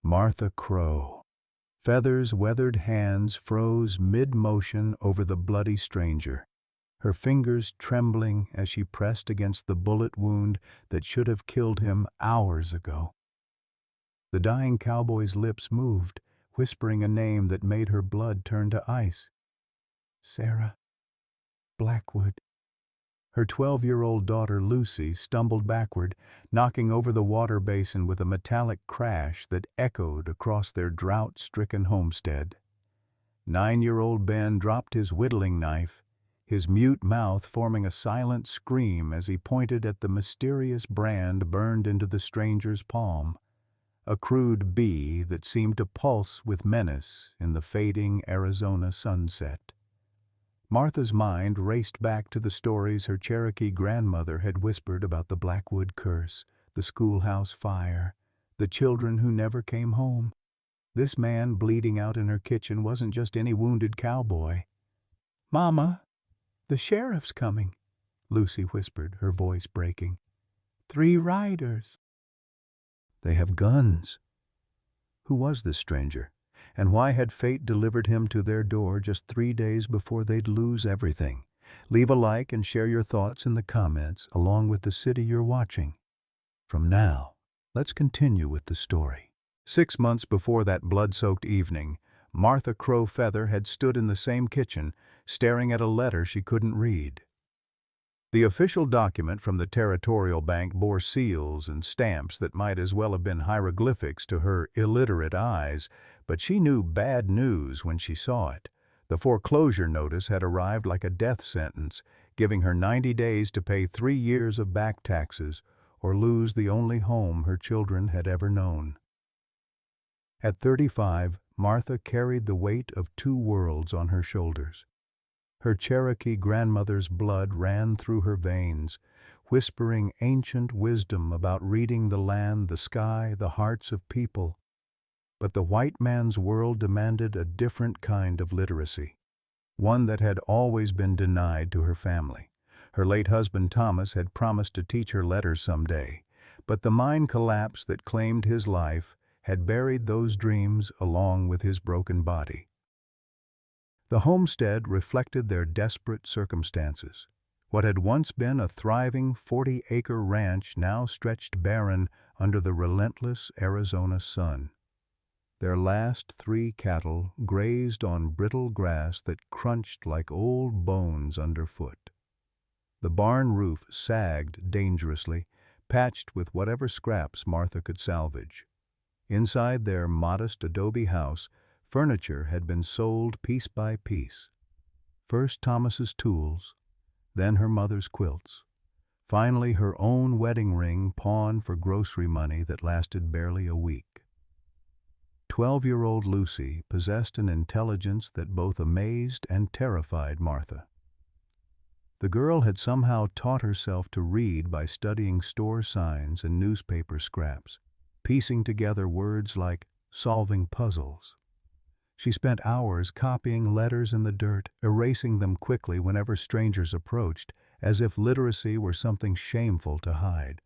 Martha Crow. Feather's weathered hands froze mid-motion over the bloody stranger, her fingers trembling as she pressed against the bullet wound that should have killed him hours ago. The dying cowboy's lips moved, whispering a name that made her blood turn to ice. Sarah Blackwood. Her 12-year-old daughter Lucy stumbled backward, knocking over the water basin with a metallic crash that echoed across their drought-stricken homestead. 9-year-old Ben dropped his whittling knife, his mute mouth forming a silent scream as he pointed at the mysterious brand burned into the stranger's palm, a crude bee that seemed to pulse with menace in the fading Arizona sunset. Martha's mind raced back to the stories her Cherokee grandmother had whispered about the Blackwood curse, the schoolhouse fire, the children who never came home. This man bleeding out in her kitchen wasn't just any wounded cowboy. "Mama, the sheriff's coming," Lucy whispered, her voice breaking. 3 riders. They have guns. Who was this stranger? And why had fate delivered him to their door just 3 days before they'd lose everything? Leave a like and share your thoughts in the comments, along with the city you're watching. From now, let's continue with the story. 6 months before that blood-soaked evening, Martha Crow Feather had stood in the same kitchen, staring at a letter she couldn't read. The official document from the Territorial Bank bore seals and stamps that might as well have been hieroglyphics to her illiterate eyes, but she knew bad news when she saw it. The foreclosure notice had arrived like a death sentence, giving her 90 days to pay 3 years of back taxes or lose the only home her children had ever known. At 35, Martha carried the weight of 2 worlds on her shoulders. Her Cherokee grandmother's blood ran through her veins, whispering ancient wisdom about reading the land, the sky, the hearts of people. But the white man's world demanded a different kind of literacy, one that had always been denied to her family. Her late husband Thomas had promised to teach her letters someday, but the mine collapse that claimed his life had buried those dreams along with his broken body. The homestead reflected their desperate circumstances. What had once been a thriving 40-acre ranch now stretched barren under the relentless Arizona sun. Their last 3 cattle grazed on brittle grass that crunched like old bones underfoot. The barn roof sagged dangerously, patched with whatever scraps Martha could salvage. Inside their modest adobe house, furniture had been sold piece by piece. First Thomas's tools, then her mother's quilts. Finally her own wedding ring pawned for grocery money that lasted barely a week. 12-year-old Lucy possessed an intelligence that both amazed and terrified Martha. The girl had somehow taught herself to read by studying store signs and newspaper scraps, piecing together words like solving puzzles. She spent hours copying letters in the dirt, erasing them quickly whenever strangers approached, as if literacy were something shameful to hide.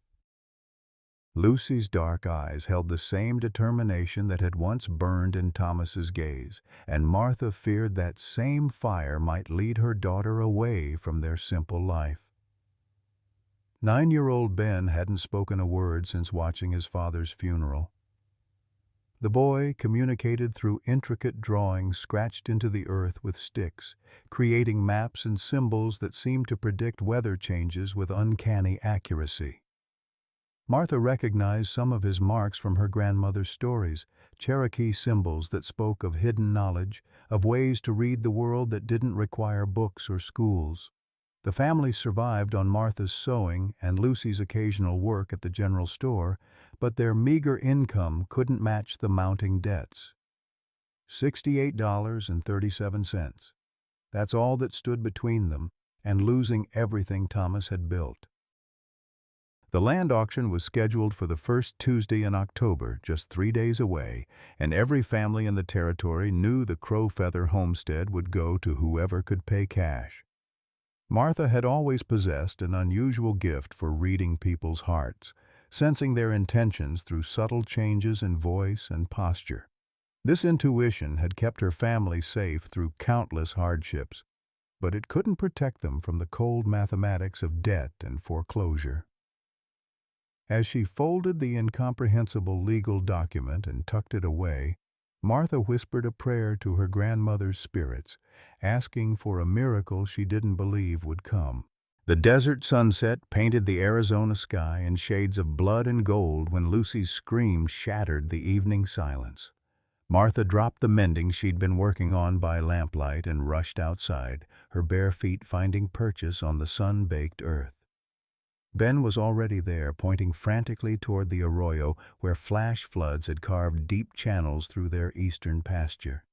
Lucy's dark eyes held the same determination that had once burned in Thomas's gaze, and Martha feared that same fire might lead her daughter away from their simple life. 9-year-old Ben hadn't spoken a word since watching his father's funeral. The boy communicated through intricate drawings scratched into the earth with sticks, creating maps and symbols that seemed to predict weather changes with uncanny accuracy. Martha recognized some of his marks from her grandmother's stories, Cherokee symbols that spoke of hidden knowledge, of ways to read the world that didn't require books or schools. The family survived on Martha's sewing and Lucy's occasional work at the general store, but their meager income couldn't match the mounting debts. $68.37. That's all that stood between them and losing everything Thomas had built. The land auction was scheduled for the first Tuesday in October, just 3 days away, and every family in the territory knew the Crow Feather homestead would go to whoever could pay cash. Martha had always possessed an unusual gift for reading people's hearts, sensing their intentions through subtle changes in voice and posture. This intuition had kept her family safe through countless hardships, but it couldn't protect them from the cold mathematics of debt and foreclosure. As she folded the incomprehensible legal document and tucked it away, Martha whispered a prayer to her grandmother's spirits, asking for a miracle she didn't believe would come. The desert sunset painted the Arizona sky in shades of blood and gold when Lucy's scream shattered the evening silence. Martha dropped the mending she'd been working on by lamplight and rushed outside, her bare feet finding purchase on the sun-baked earth. Ben was already there, pointing frantically toward the arroyo where flash floods had carved deep channels through their eastern pasture.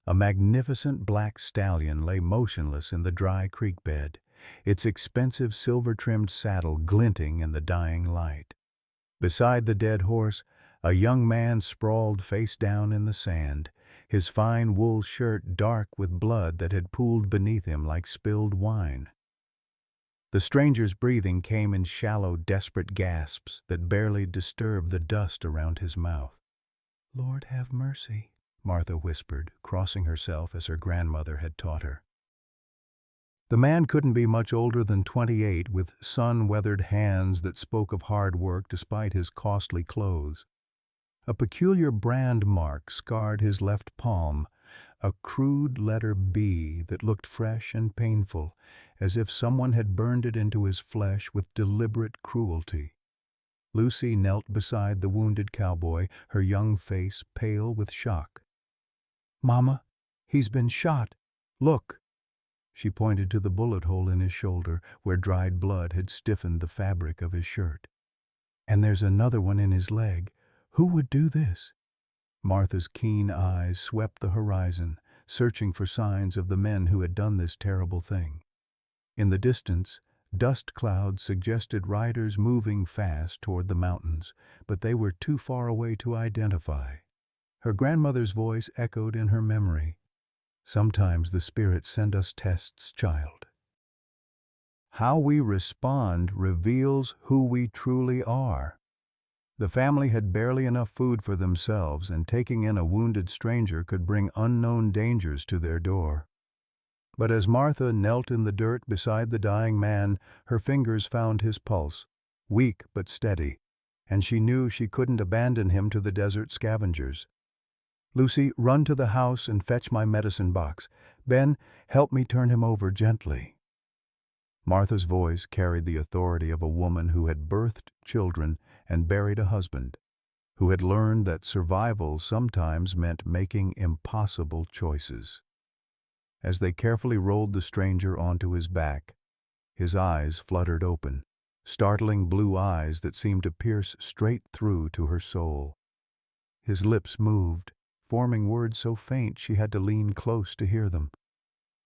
A magnificent black stallion lay motionless in the dry creek bed, its expensive silver-trimmed saddle glinting in the dying light. Beside the dead horse, a young man sprawled face down in the sand, his fine wool shirt dark with blood that had pooled beneath him like spilled wine. The stranger's breathing came in shallow, desperate gasps that barely disturbed the dust around his mouth. "Lord have mercy," Martha whispered, crossing herself as her grandmother had taught her. The man couldn't be much older than 28, with sun-weathered hands that spoke of hard work despite his costly clothes. A peculiar brand mark scarred his left palm, a crude letter B that looked fresh and painful, as if someone had burned it into his flesh with deliberate cruelty. Lucy knelt beside the wounded cowboy, her young face pale with shock. "Mama, he's been shot. Look." She pointed to the bullet hole in his shoulder, where dried blood had stiffened the fabric of his shirt. "And there's another one in his leg. Who would do this?" Martha's keen eyes swept the horizon, searching for signs of the men who had done this terrible thing. In the distance, dust clouds suggested riders moving fast toward the mountains, but they were too far away to identify. Her grandmother's voice echoed in her memory. "Sometimes the spirits send us tests, child. How we respond reveals who we truly are." The family had barely enough food for themselves, and taking in a wounded stranger could bring unknown dangers to their door. But as Martha knelt in the dirt beside the dying man, her fingers found his pulse, weak but steady, and she knew she couldn't abandon him to the desert scavengers. "Lucy, run to the house and fetch my medicine box. Ben, help me turn him over gently." Martha's voice carried the authority of a woman who had birthed children and buried a husband, who had learned that survival sometimes meant making impossible choices. As they carefully rolled the stranger onto his back, his eyes fluttered open, startling blue eyes that seemed to pierce straight through to her soul. His lips moved, forming words so faint she had to lean close to hear them.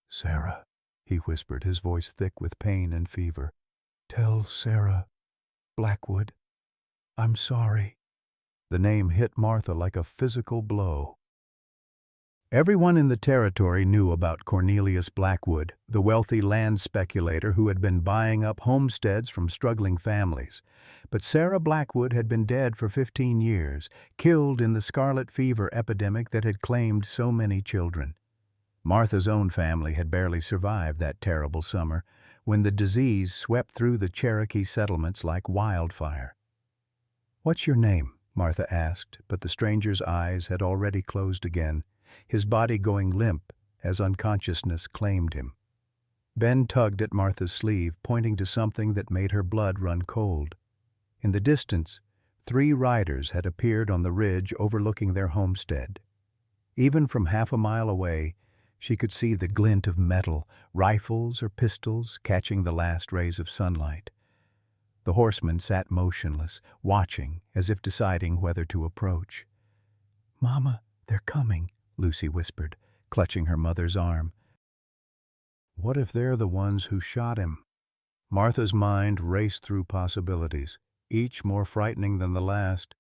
"Sarah," he whispered, his voice thick with pain and fever. "Tell Sarah Blackwood I'm sorry." The name hit Martha like a physical blow. Everyone in the territory knew about Cornelius Blackwood, the wealthy land speculator who had been buying up homesteads from struggling families. But Sarah Blackwood had been dead for 15 years, killed in the scarlet fever epidemic that had claimed so many children. Martha's own family had barely survived that terrible summer, when the disease swept through the Cherokee settlements like wildfire. "What's your name?" Martha asked, but the stranger's eyes had already closed again, his body going limp as unconsciousness claimed him. Ben tugged at Martha's sleeve, pointing to something that made her blood run cold. In the distance, 3 riders had appeared on the ridge overlooking their homestead. Even from half a mile away, she could see the glint of metal, rifles or pistols catching the last rays of sunlight. The horseman sat motionless, watching as if deciding whether to approach. "Mama, they're coming," Lucy whispered, clutching her mother's arm. What if they're the ones who shot him? Martha's mind raced through possibilities, each more frightening than the last.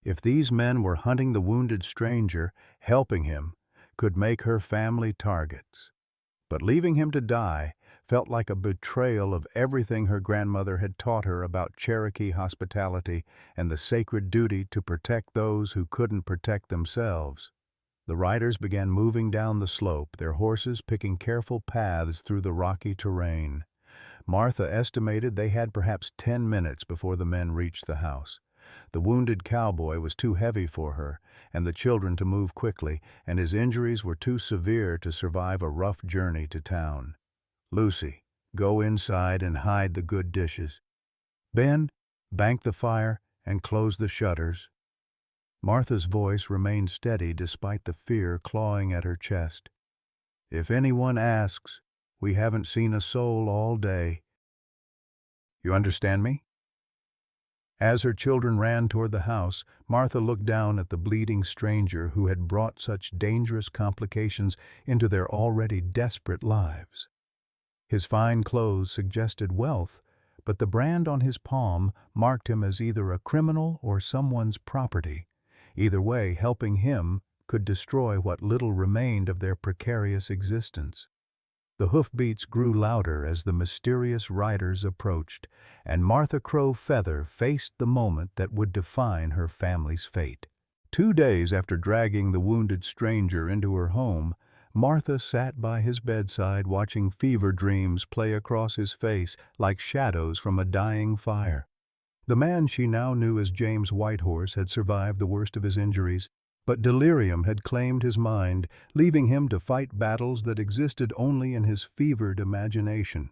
If these men were hunting the wounded stranger, helping him could make her family targets. But leaving him to die felt like a betrayal of everything her grandmother had taught her about Cherokee hospitality and the sacred duty to protect those who couldn't protect themselves. The riders began moving down the slope, their horses picking careful paths through the rocky terrain. Martha estimated they had perhaps 10 minutes before the men reached the house. The wounded cowboy was too heavy for her and the children to move quickly, and his injuries were too severe to survive a rough journey to town. "Lucy, go inside and hide the good dishes. Ben, bank the fire and close the shutters." Martha's voice remained steady despite the fear clawing at her chest. "If anyone asks, we haven't seen a soul all day. You understand me?" As her children ran toward the house, Martha looked down at the bleeding stranger who had brought such dangerous complications into their already desperate lives. His fine clothes suggested wealth, but the brand on his palm marked him as either a criminal or someone's property. Either way, helping him could destroy what little remained of their precarious existence. The hoofbeats grew louder as the mysterious riders approached, and Martha Crow Feather faced the moment that would define her family's fate. 2 days after dragging the wounded stranger into her home, Martha sat by his bedside watching fever dreams play across his face like shadows from a dying fire. The man she now knew as James Whitehorse had survived the worst of his injuries, but delirium had claimed his mind, leaving him to fight battles that existed only in his fevered imagination.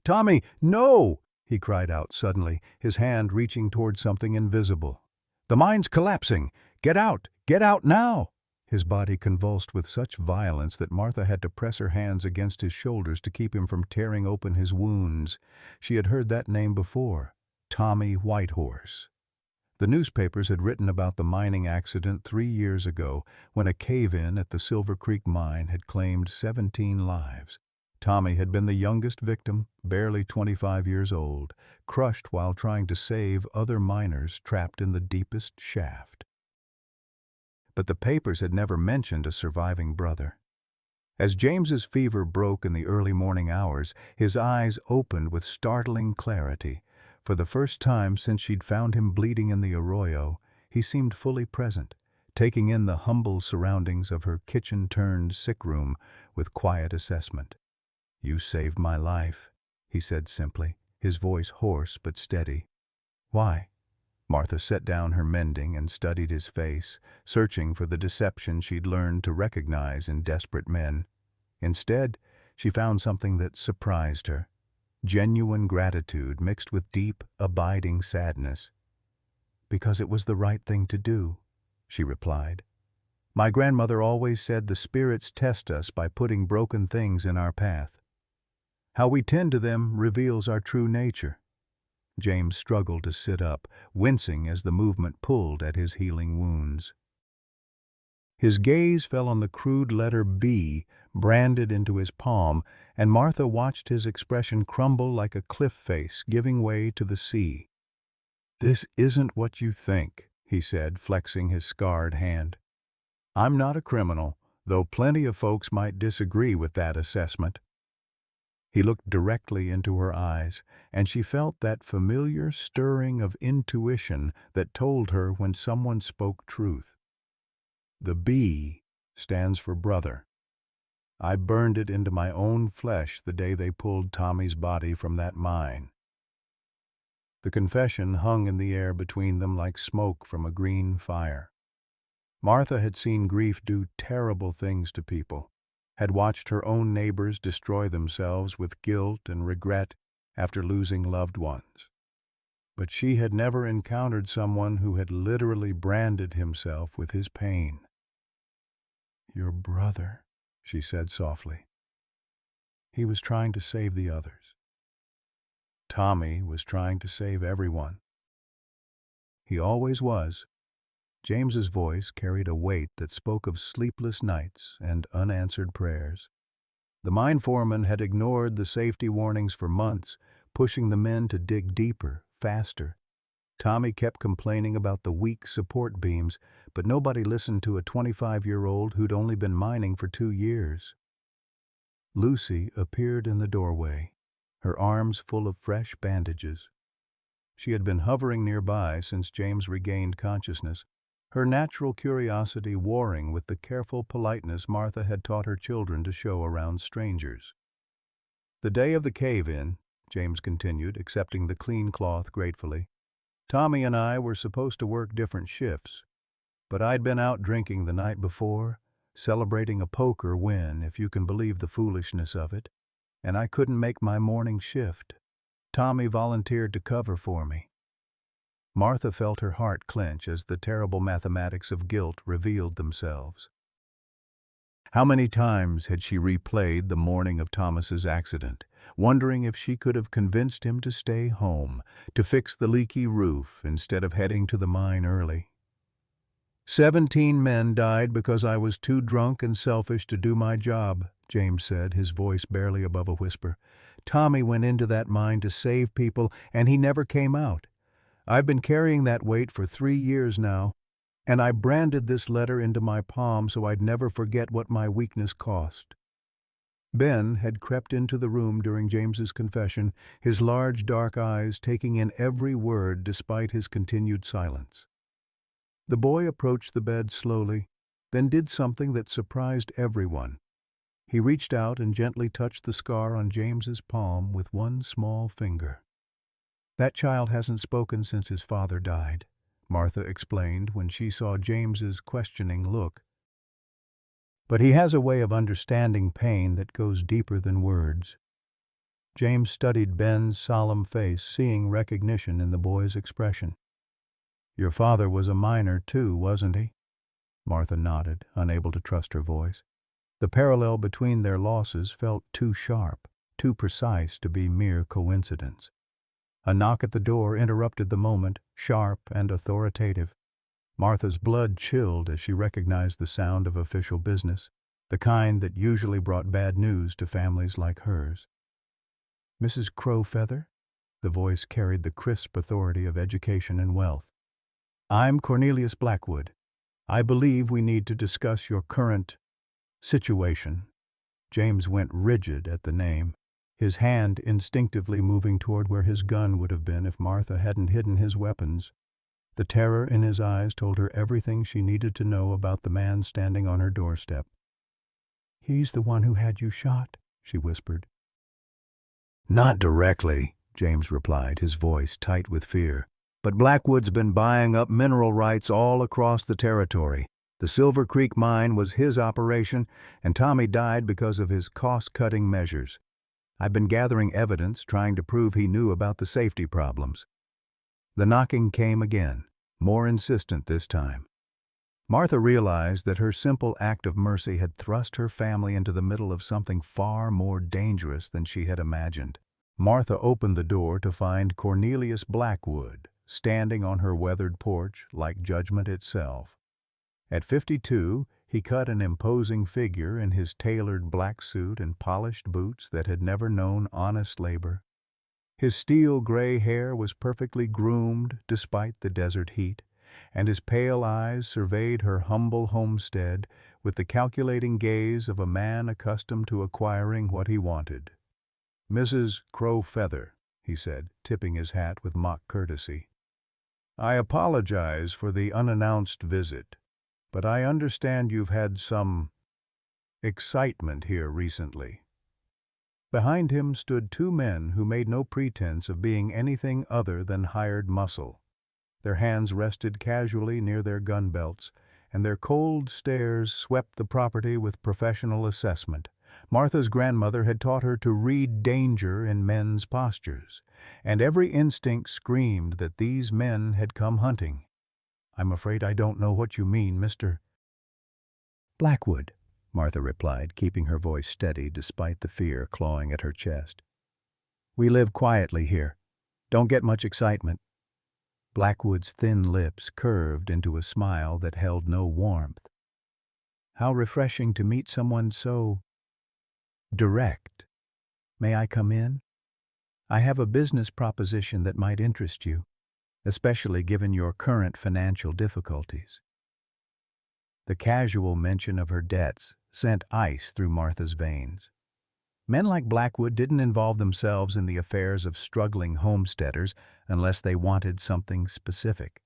"Tommy, no!" he cried out suddenly, his hand reaching toward something invisible. "The mine's collapsing! Get out! Get out now!" His body convulsed with such violence that Martha had to press her hands against his shoulders to keep him from tearing open his wounds. She had heard that name before, Tommy Whitehorse. The newspapers had written about the mining accident 3 years ago when a cave-in at the Silver Creek mine had claimed 17 lives. Tommy had been the youngest victim, barely 25 years old, crushed while trying to save other miners trapped in the deepest shaft. But the papers had never mentioned a surviving brother. As James's fever broke in the early morning hours, his eyes opened with startling clarity. For the first time since she'd found him bleeding in the arroyo, he seemed fully present, taking in the humble surroundings of her kitchen-turned sick room with quiet assessment. "You saved my life," he said simply, his voice hoarse but steady. "Why?" Martha set down her mending and studied his face, searching for the deception she'd learned to recognize in desperate men. Instead, she found something that surprised her. Genuine gratitude mixed with deep, abiding sadness. "Because it was the right thing to do," she replied. "My grandmother always said the spirits test us by putting broken things in our path. How we tend to them reveals our true nature." James struggled to sit up, wincing as the movement pulled at his healing wounds. His gaze fell on the crude letter B branded into his palm, and Martha watched his expression crumble like a cliff face giving way to the sea. "This isn't what you think," he said, flexing his scarred hand. "I'm not a criminal, though plenty of folks might disagree with that assessment." He looked directly into her eyes, and she felt that familiar stirring of intuition that told her when someone spoke truth. "The B stands for brother. I burned it into my own flesh the day they pulled Tommy's body from that mine." The confession hung in the air between them like smoke from a green fire. Martha had seen grief do terrible things to people, had watched her own neighbors destroy themselves with guilt and regret after losing loved ones. But she had never encountered someone who had literally branded himself with his pain. "Your brother," she said softly. "He was trying to save the others. Tommy was trying to save everyone. He always was." James's voice carried a weight that spoke of sleepless nights and unanswered prayers. The mine foreman had ignored the safety warnings for months, pushing the men to dig deeper, faster. Tommy kept complaining about the weak support beams, but nobody listened to a 25-year-old who'd only been mining for 2 years. Lucy appeared in the doorway, her arms full of fresh bandages. She had been hovering nearby since James regained consciousness, her natural curiosity warring with the careful politeness Martha had taught her children to show around strangers. "The day of the cave-in," James continued, accepting the clean cloth gratefully, "Tommy and I were supposed to work different shifts, but I'd been out drinking the night before, celebrating a poker win, if you can believe the foolishness of it, and I couldn't make my morning shift. Tommy volunteered to cover for me." Martha felt her heart clench as the terrible mathematics of guilt revealed themselves. How many times had she replayed the morning of Thomas's accident, wondering if she could have convinced him to stay home, to fix the leaky roof instead of heading to the mine early. 17 men died because I was too drunk and selfish to do my job," James said, his voice barely above a whisper. "Tommy went into that mine to save people, and he never came out. I've been carrying that weight for 3 years now, and I branded this letter into my palm so I'd never forget what my weakness cost." Ben had crept into the room during James's confession, his large dark eyes taking in every word despite his continued silence. The boy approached the bed slowly, then did something that surprised everyone. He reached out and gently touched the scar on James's palm with one small finger. "That child hasn't spoken since his father died," Martha explained when she saw James's questioning look. "But he has a way of understanding pain that goes deeper than words." James studied Ben's solemn face, seeing recognition in the boy's expression. "Your father was a miner too, wasn't he?" Martha nodded, unable to trust her voice. The parallel between their losses felt too sharp, too precise to be mere coincidence. A knock at the door interrupted the moment, sharp and authoritative. Martha's blood chilled as she recognized the sound of official business, the kind that usually brought bad news to families like hers. "Mrs. Crowfeather?" The voice carried the crisp authority of education and wealth. "I'm Cornelius Blackwood. I believe we need to discuss your current situation." James went rigid at the name, his hand instinctively moving toward where his gun would have been if Martha hadn't hidden his weapons. The terror in his eyes told her everything she needed to know about the man standing on her doorstep. "He's the one who had you shot," she whispered. "Not directly," James replied, his voice tight with fear. "But Blackwood's been buying up mineral rights all across the territory. The Silver Creek mine was his operation, and Tommy died because of his cost-cutting measures. I've been gathering evidence, trying to prove he knew about the safety problems." The knocking came again, more insistent this time. Martha realized that her simple act of mercy had thrust her family into the middle of something far more dangerous than she had imagined. Martha opened the door to find Cornelius Blackwood, standing on her weathered porch like judgment itself. At 52, he cut an imposing figure in his tailored black suit and polished boots that had never known honest labor. His steel-gray hair was perfectly groomed despite the desert heat, and his pale eyes surveyed her humble homestead with the calculating gaze of a man accustomed to acquiring what he wanted. "Mrs. Crowfeather," he said, tipping his hat with mock courtesy. "I apologize for the unannounced visit, but I understand you've had some excitement here recently." Behind him stood 2 men who made no pretense of being anything other than hired muscle. Their hands rested casually near their gun belts, and their cold stares swept the property with professional assessment. Martha's grandmother had taught her to read danger in men's postures, and every instinct screamed that these men had come hunting. "I'm afraid I don't know what you mean, Mr. Blackwood," Martha replied, keeping her voice steady despite the fear clawing at her chest. "We live quietly here. Don't get much excitement." Blackwood's thin lips curved into a smile that held no warmth. "How refreshing to meet someone so direct. May I come in? I have a business proposition that might interest you, especially given your current financial difficulties." The casual mention of her debts sent ice through Martha's veins. Men like Blackwood didn't involve themselves in the affairs of struggling homesteaders unless they wanted something specific.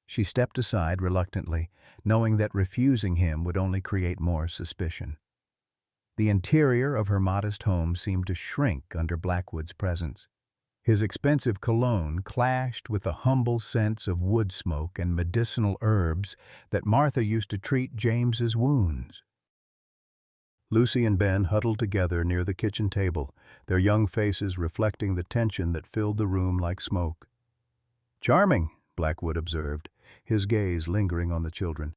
She stepped aside reluctantly, knowing that refusing him would only create more suspicion. The interior of her modest home seemed to shrink under Blackwood's presence. His expensive cologne clashed with the humble scents of wood smoke and medicinal herbs that Martha used to treat James's wounds. Lucy and Ben huddled together near the kitchen table, their young faces reflecting the tension that filled the room like smoke. "Charming," Blackwood observed, his gaze lingering on the children.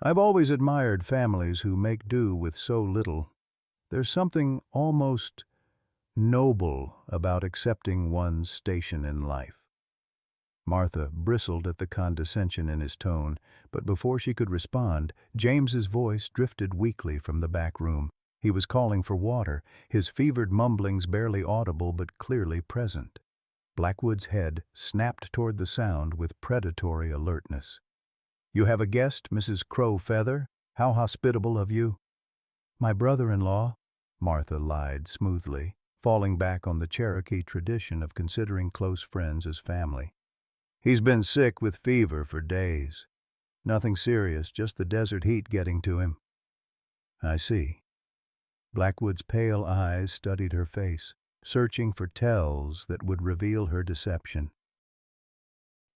"I've always admired families who make do with so little. There's something almost noble about accepting one's station in life." Martha bristled at the condescension in his tone, but before she could respond, James's voice drifted weakly from the back room. He was calling for water, his fevered mumblings barely audible but clearly present. Blackwood's head snapped toward the sound with predatory alertness. "You have a guest, Mrs. Crow-Feather? How hospitable of you." "My brother-in-law," Martha lied smoothly, falling back on the Cherokee tradition of considering close friends as family. "He's been sick with fever for days. Nothing serious, just the desert heat getting to him." "I see." Blackwood's pale eyes studied her face, searching for tells that would reveal her deception.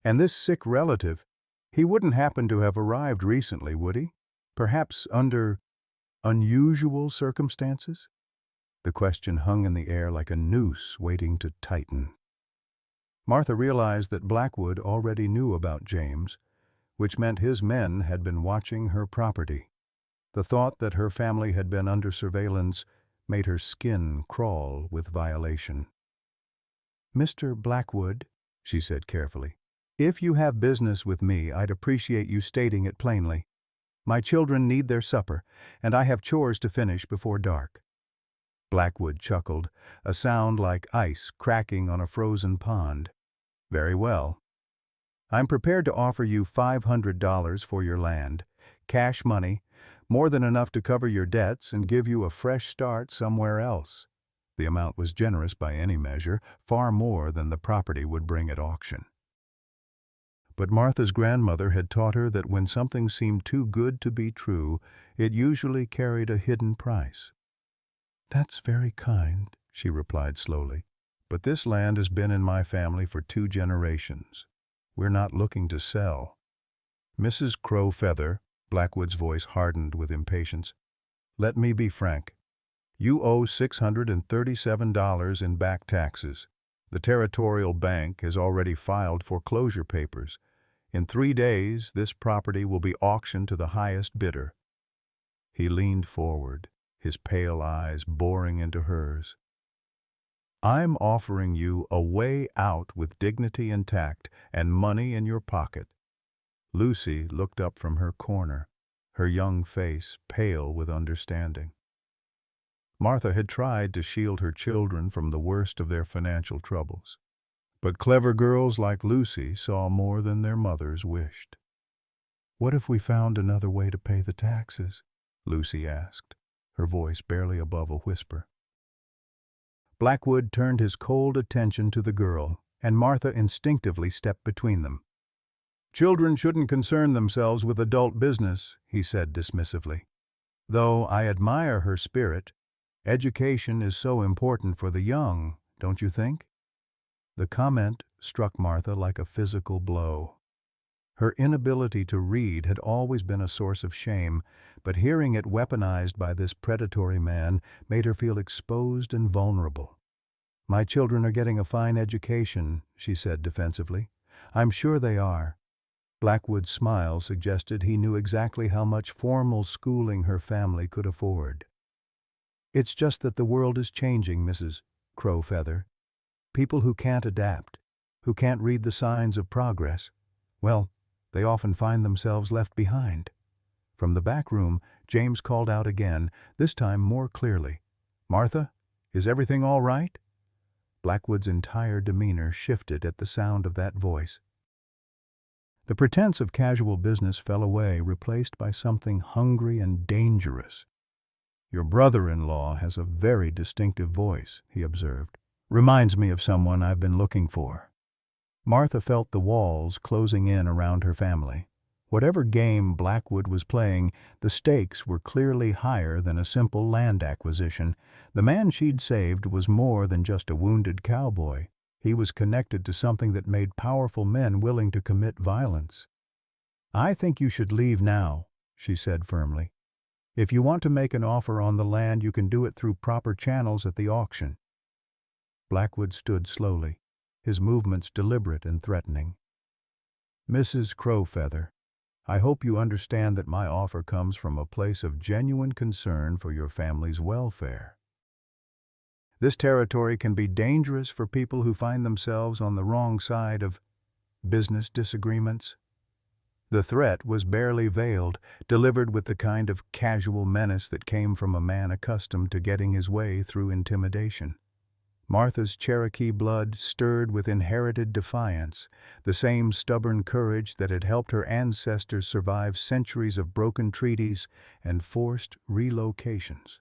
"And this sick relative, he wouldn't happen to have arrived recently, would he? Perhaps under unusual circumstances?" The question hung in the air like a noose waiting to tighten. Martha realized that Blackwood already knew about James, which meant his men had been watching her property. The thought that her family had been under surveillance made her skin crawl with violation. "Mr. Blackwood," she said carefully, "if you have business with me, I'd appreciate you stating it plainly. My children need their supper, and I have chores to finish before dark." Blackwood chuckled, a sound like ice cracking on a frozen pond. "Very well. I'm prepared to offer you $500 for your land, cash money, more than enough to cover your debts and give you a fresh start somewhere else." The amount was generous by any measure, far more than the property would bring at auction. But Martha's grandmother had taught her that when something seemed too good to be true, it usually carried a hidden price. "That's very kind," she replied slowly, "but this land has been in my family for 2 generations. We're not looking to sell." "Mrs. Crow-Feather," Blackwood's voice hardened with impatience, "let me be frank. You owe $637 in back taxes. The Territorial Bank has already filed foreclosure papers. In 3 days, this property will be auctioned to the highest bidder." He leaned forward, his pale eyes boring into hers. "I'm offering you a way out with dignity intact and money in your pocket." Lucy looked up from her corner, her young face pale with understanding. Martha had tried to shield her children from the worst of their financial troubles. But clever girls like Lucy saw more than their mothers wished. "What if we found another way to pay the taxes?" Lucy asked, her voice barely above a whisper. Blackwood turned his cold attention to the girl, and Martha instinctively stepped between them. "Children shouldn't concern themselves with adult business," he said dismissively. "Though I admire her spirit, education is so important for the young, don't you think?" The comment struck Martha like a physical blow. Her inability to read had always been a source of shame, but hearing it weaponized by this predatory man made her feel exposed and vulnerable. "My children are getting a fine education," she said defensively. "I'm sure they are." Blackwood's smile suggested he knew exactly how much formal schooling her family could afford. "It's just that the world is changing, Mrs. Crow-Feather. People who can't adapt, who can't read the signs of progress, well, they often find themselves left behind." From the back room, James called out again, this time more clearly. "Martha, is everything all right?" Blackwood's entire demeanor shifted at the sound of that voice. The pretense of casual business fell away, replaced by something hungry and dangerous. "Your brother-in-law has a very distinctive voice," he observed. "Reminds me of someone I've been looking for." Martha felt the walls closing in around her family. Whatever game Blackwood was playing, the stakes were clearly higher than a simple land acquisition. The man she'd saved was more than just a wounded cowboy. He was connected to something that made powerful men willing to commit violence. "I think you should leave now," she said firmly. "If you want to make an offer on the land, you can do it through proper channels at the auction." Blackwood stood slowly, his movements deliberate and threatening. "Mrs. Crowfeather, I hope you understand that my offer comes from a place of genuine concern for your family's welfare. This territory can be dangerous for people who find themselves on the wrong side of business disagreements." The threat was barely veiled, delivered with the kind of casual menace that came from a man accustomed to getting his way through intimidation. Martha's Cherokee blood stirred with inherited defiance, the same stubborn courage that had helped her ancestors survive centuries of broken treaties and forced relocations.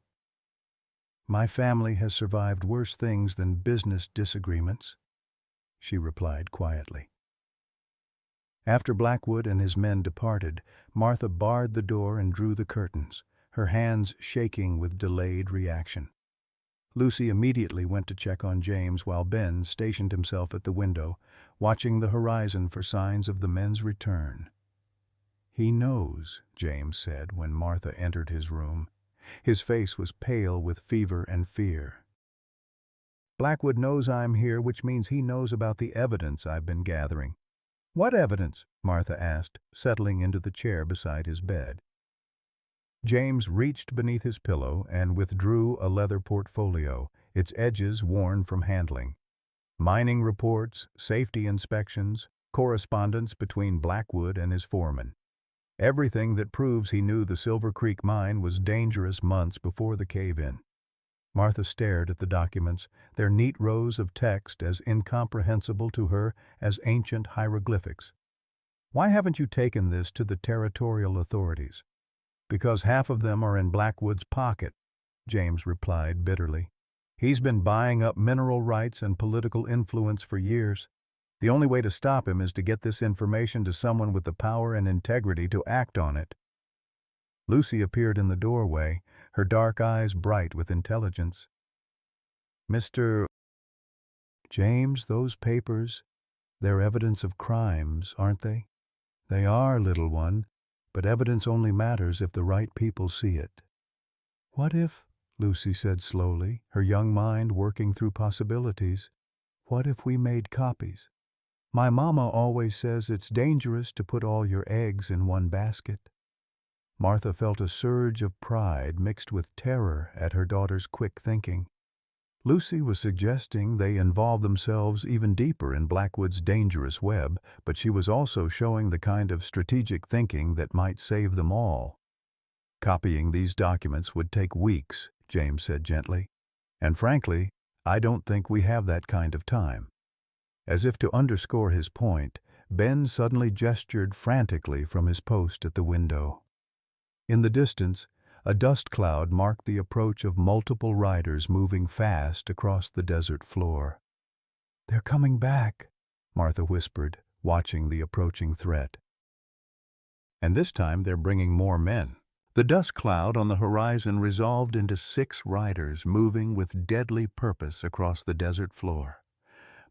"My family has survived worse things than business disagreements," she replied quietly. After Blackwood and his men departed, Martha barred the door and drew the curtains, her hands shaking with delayed reaction. Lucy immediately went to check on James while Ben stationed himself at the window, watching the horizon for signs of the men's return. "He knows," James said when Martha entered his room. His face was pale with fever and fear. "Blackwood knows I'm here, which means he knows about the evidence I've been gathering." "What evidence?" Martha asked, settling into the chair beside his bed. James reached beneath his pillow and withdrew a leather portfolio, its edges worn from handling. Mining reports, safety inspections, correspondence between Blackwood and his foreman. Everything that proves he knew the Silver Creek mine was dangerous months before the cave-in. Martha stared at the documents, their neat rows of text as incomprehensible to her as ancient hieroglyphics. "Why haven't you taken this to the territorial authorities?" "Because half of them are in Blackwood's pocket," James replied bitterly. "He's been buying up mineral rights and political influence for years. The only way to stop him is to get this information to someone with the power and integrity to act on it." Lucy appeared in the doorway, her dark eyes bright with intelligence. "Mr. James, those papers, they're evidence of crimes, aren't they?" "They are, little one, but evidence only matters if the right people see it." "What if," Lucy said slowly, her young mind working through possibilities, "what if we made copies? My mama always says it's dangerous to put all your eggs in one basket." Martha felt a surge of pride mixed with terror at her daughter's quick thinking. Lucy was suggesting they involve themselves even deeper in Blackwood's dangerous web, but she was also showing the kind of strategic thinking that might save them all. "Copying these documents would take weeks," James said gently. "And frankly, I don't think we have that kind of time." As if to underscore his point, Ben suddenly gestured frantically from his post at the window. In the distance, a dust cloud marked the approach of multiple riders moving fast across the desert floor. "They're coming back," Martha whispered, watching the approaching threat. "And this time they're bringing more men." The dust cloud on the horizon resolved into 6 riders moving with deadly purpose across the desert floor.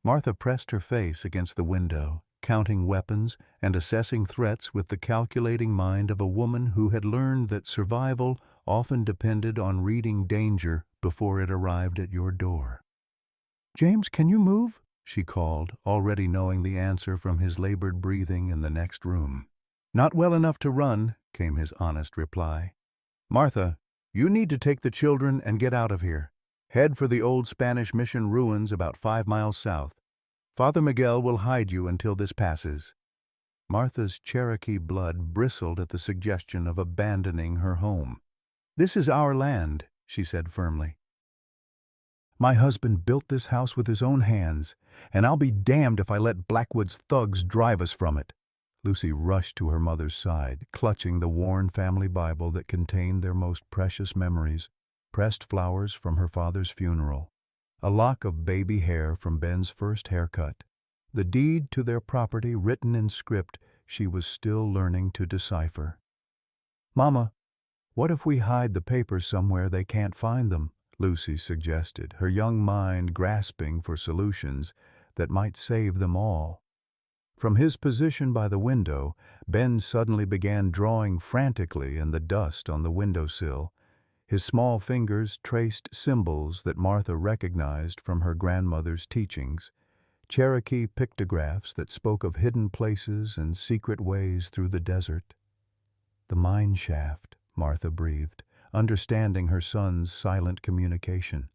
Martha pressed her face against the window, counting weapons and assessing threats with the calculating mind of a woman who had learned that survival often depended on reading danger before it arrived at your door. "James, can you move?" she called, already knowing the answer from his labored breathing in the next room. "Not well enough to run," came his honest reply. "Martha, you need to take the children and get out of here. Head for the old Spanish mission ruins about 5 miles south. Father Miguel will hide you until this passes." Martha's Cherokee blood bristled at the suggestion of abandoning her home. "This is our land," she said firmly. "My husband built this house with his own hands, and I'll be damned if I let Blackwood's thugs drive us from it." Lucy rushed to her mother's side, clutching the worn family Bible that contained their most precious memories. pressed flowers from her father's funeral, a lock of baby hair from Ben's first haircut, the deed to their property written in script she was still learning to decipher. "Mama, what if we hide the papers somewhere they can't find them?" Lucy suggested, her young mind grasping for solutions that might save them all. From his position by the window, Ben suddenly began drawing frantically in the dust on the windowsill. His small fingers traced symbols that Martha recognized from her grandmother's teachings, Cherokee pictographs that spoke of hidden places and secret ways through the desert. "The mine shaft," Martha breathed, understanding her son's silent communication.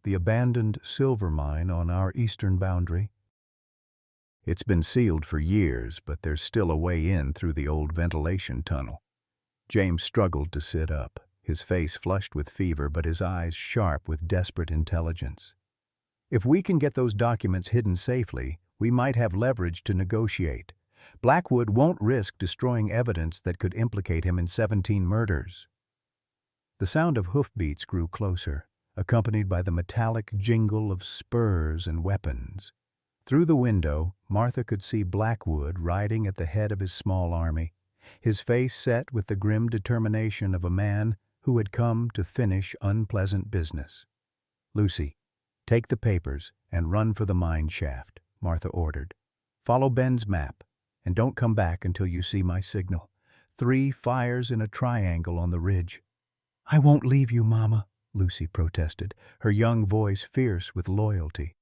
"The abandoned silver mine on our eastern boundary. It's been sealed for years, but there's still a way in through the old ventilation tunnel." James struggled to sit up, his face flushed with fever but his eyes sharp with desperate intelligence. "If we can get those documents hidden safely, we might have leverage to negotiate. Blackwood won't risk destroying evidence that could implicate him in 17 murders." The sound of hoofbeats grew closer, accompanied by the metallic jingle of spurs and weapons. Through the window, Martha could see Blackwood riding at the head of his small army, his face set with the grim determination of a man who had come to finish unpleasant business. "Lucy, take the papers and run for the mine shaft," Martha ordered. "Follow Ben's map, and don't come back until you see my signal. 3 fires in a triangle on the ridge." "I won't leave you, Mama," Lucy protested, her young voice fierce with loyalty.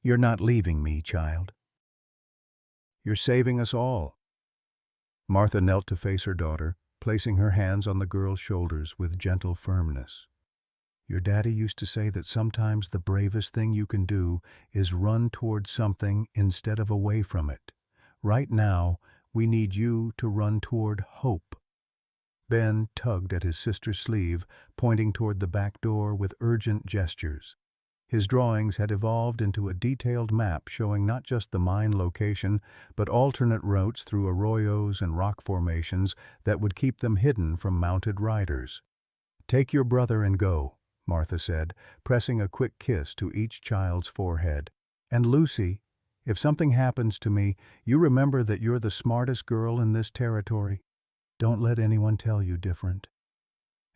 "You're not leaving me, child. You're saving us all." Martha knelt to face her daughter, placing her hands on the girl's shoulders with gentle firmness. "Your daddy used to say that sometimes the bravest thing you can do is run toward something instead of away from it. Right now, we need you to run toward hope." Ben tugged at his sister's sleeve, pointing toward the back door with urgent gestures. His drawings had evolved into a detailed map showing not just the mine location, but alternate routes through arroyos and rock formations that would keep them hidden from mounted riders. "Take your brother and go," Martha said, pressing a quick kiss to each child's forehead. "And Lucy, if something happens to me, you remember that you're the smartest girl in this territory. Don't let anyone tell you different."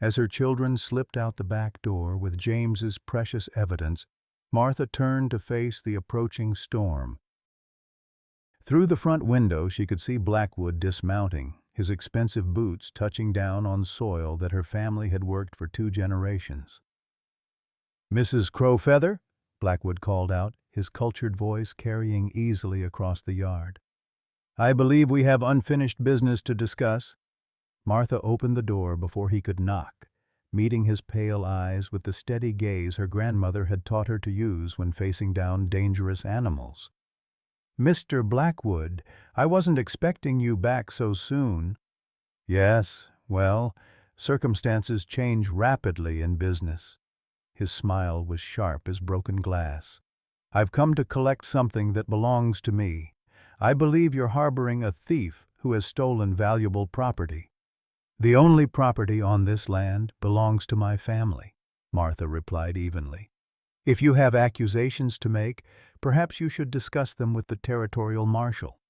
As her children slipped out the back door with James's precious evidence, Martha turned to face the approaching storm. Through the front window she could see Blackwood dismounting, his expensive boots touching down on soil that her family had worked for 2 generations. "Mrs. Crowfeather?" Blackwood called out, his cultured voice carrying easily across the yard. "I believe we have unfinished business to discuss." Martha opened the door before he could knock, meeting his pale eyes with the steady gaze her grandmother had taught her to use when facing down dangerous animals. "Mr. Blackwood, I wasn't expecting you back so soon." "Yes, well, circumstances change rapidly in business." His smile was sharp as broken glass. "I've come to collect something that belongs to me. I believe you're harboring a thief who has stolen valuable property." "The only property on this land belongs to my family," Martha replied evenly. "If you have accusations to make, perhaps you should discuss them with the territorial marshal."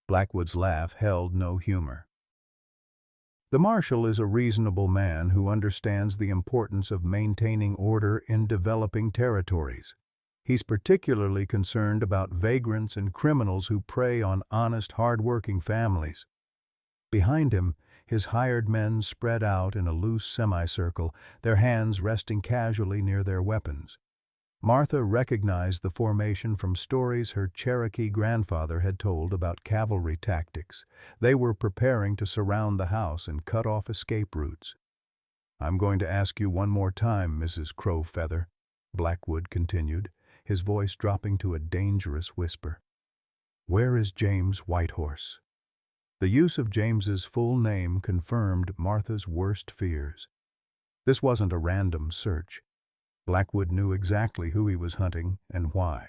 Blackwood's laugh held no humor. "The marshal is a reasonable man who understands the importance of maintaining order in developing territories. He's particularly concerned about vagrants and criminals who prey on honest, hard-working families." Behind him, his hired men spread out in a loose semicircle, their hands resting casually near their weapons. Martha recognized the formation from stories her Cherokee grandfather had told about cavalry tactics. They were preparing to surround the house and cut off escape routes. "I'm going to ask you one more time, Mrs. Crowfeather," Blackwood continued, his voice dropping to a dangerous whisper. "Where is James Whitehorse?" The use of James's full name confirmed Martha's worst fears. This wasn't a random search. Blackwood knew exactly who he was hunting and why.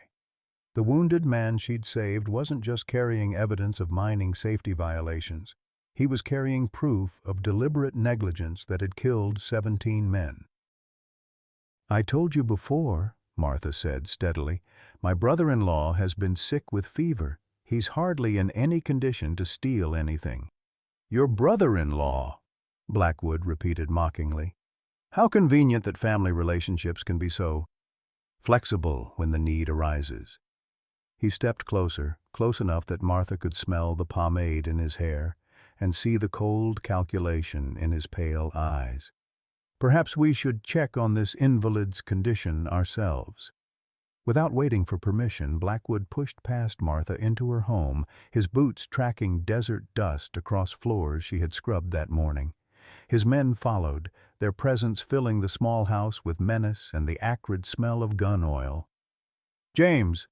The wounded man she'd saved wasn't just carrying evidence of mining safety violations. He was carrying proof of deliberate negligence that had killed 17 men. "I told you before," Martha said steadily. "My brother-in-law has been sick with fever. He's hardly in any condition to steal anything." "Your brother-in-law," Blackwood repeated mockingly. "How convenient that family relationships can be so flexible when the need arises." He stepped closer, close enough that Martha could smell the pomade in his hair and see the cold calculation in his pale eyes. "Perhaps we should check on this invalid's condition ourselves." Without waiting for permission, Blackwood pushed past Martha into her home, his boots tracking desert dust across floors she had scrubbed that morning. His men followed, their presence filling the small house with menace and the acrid smell of gun oil. "James,"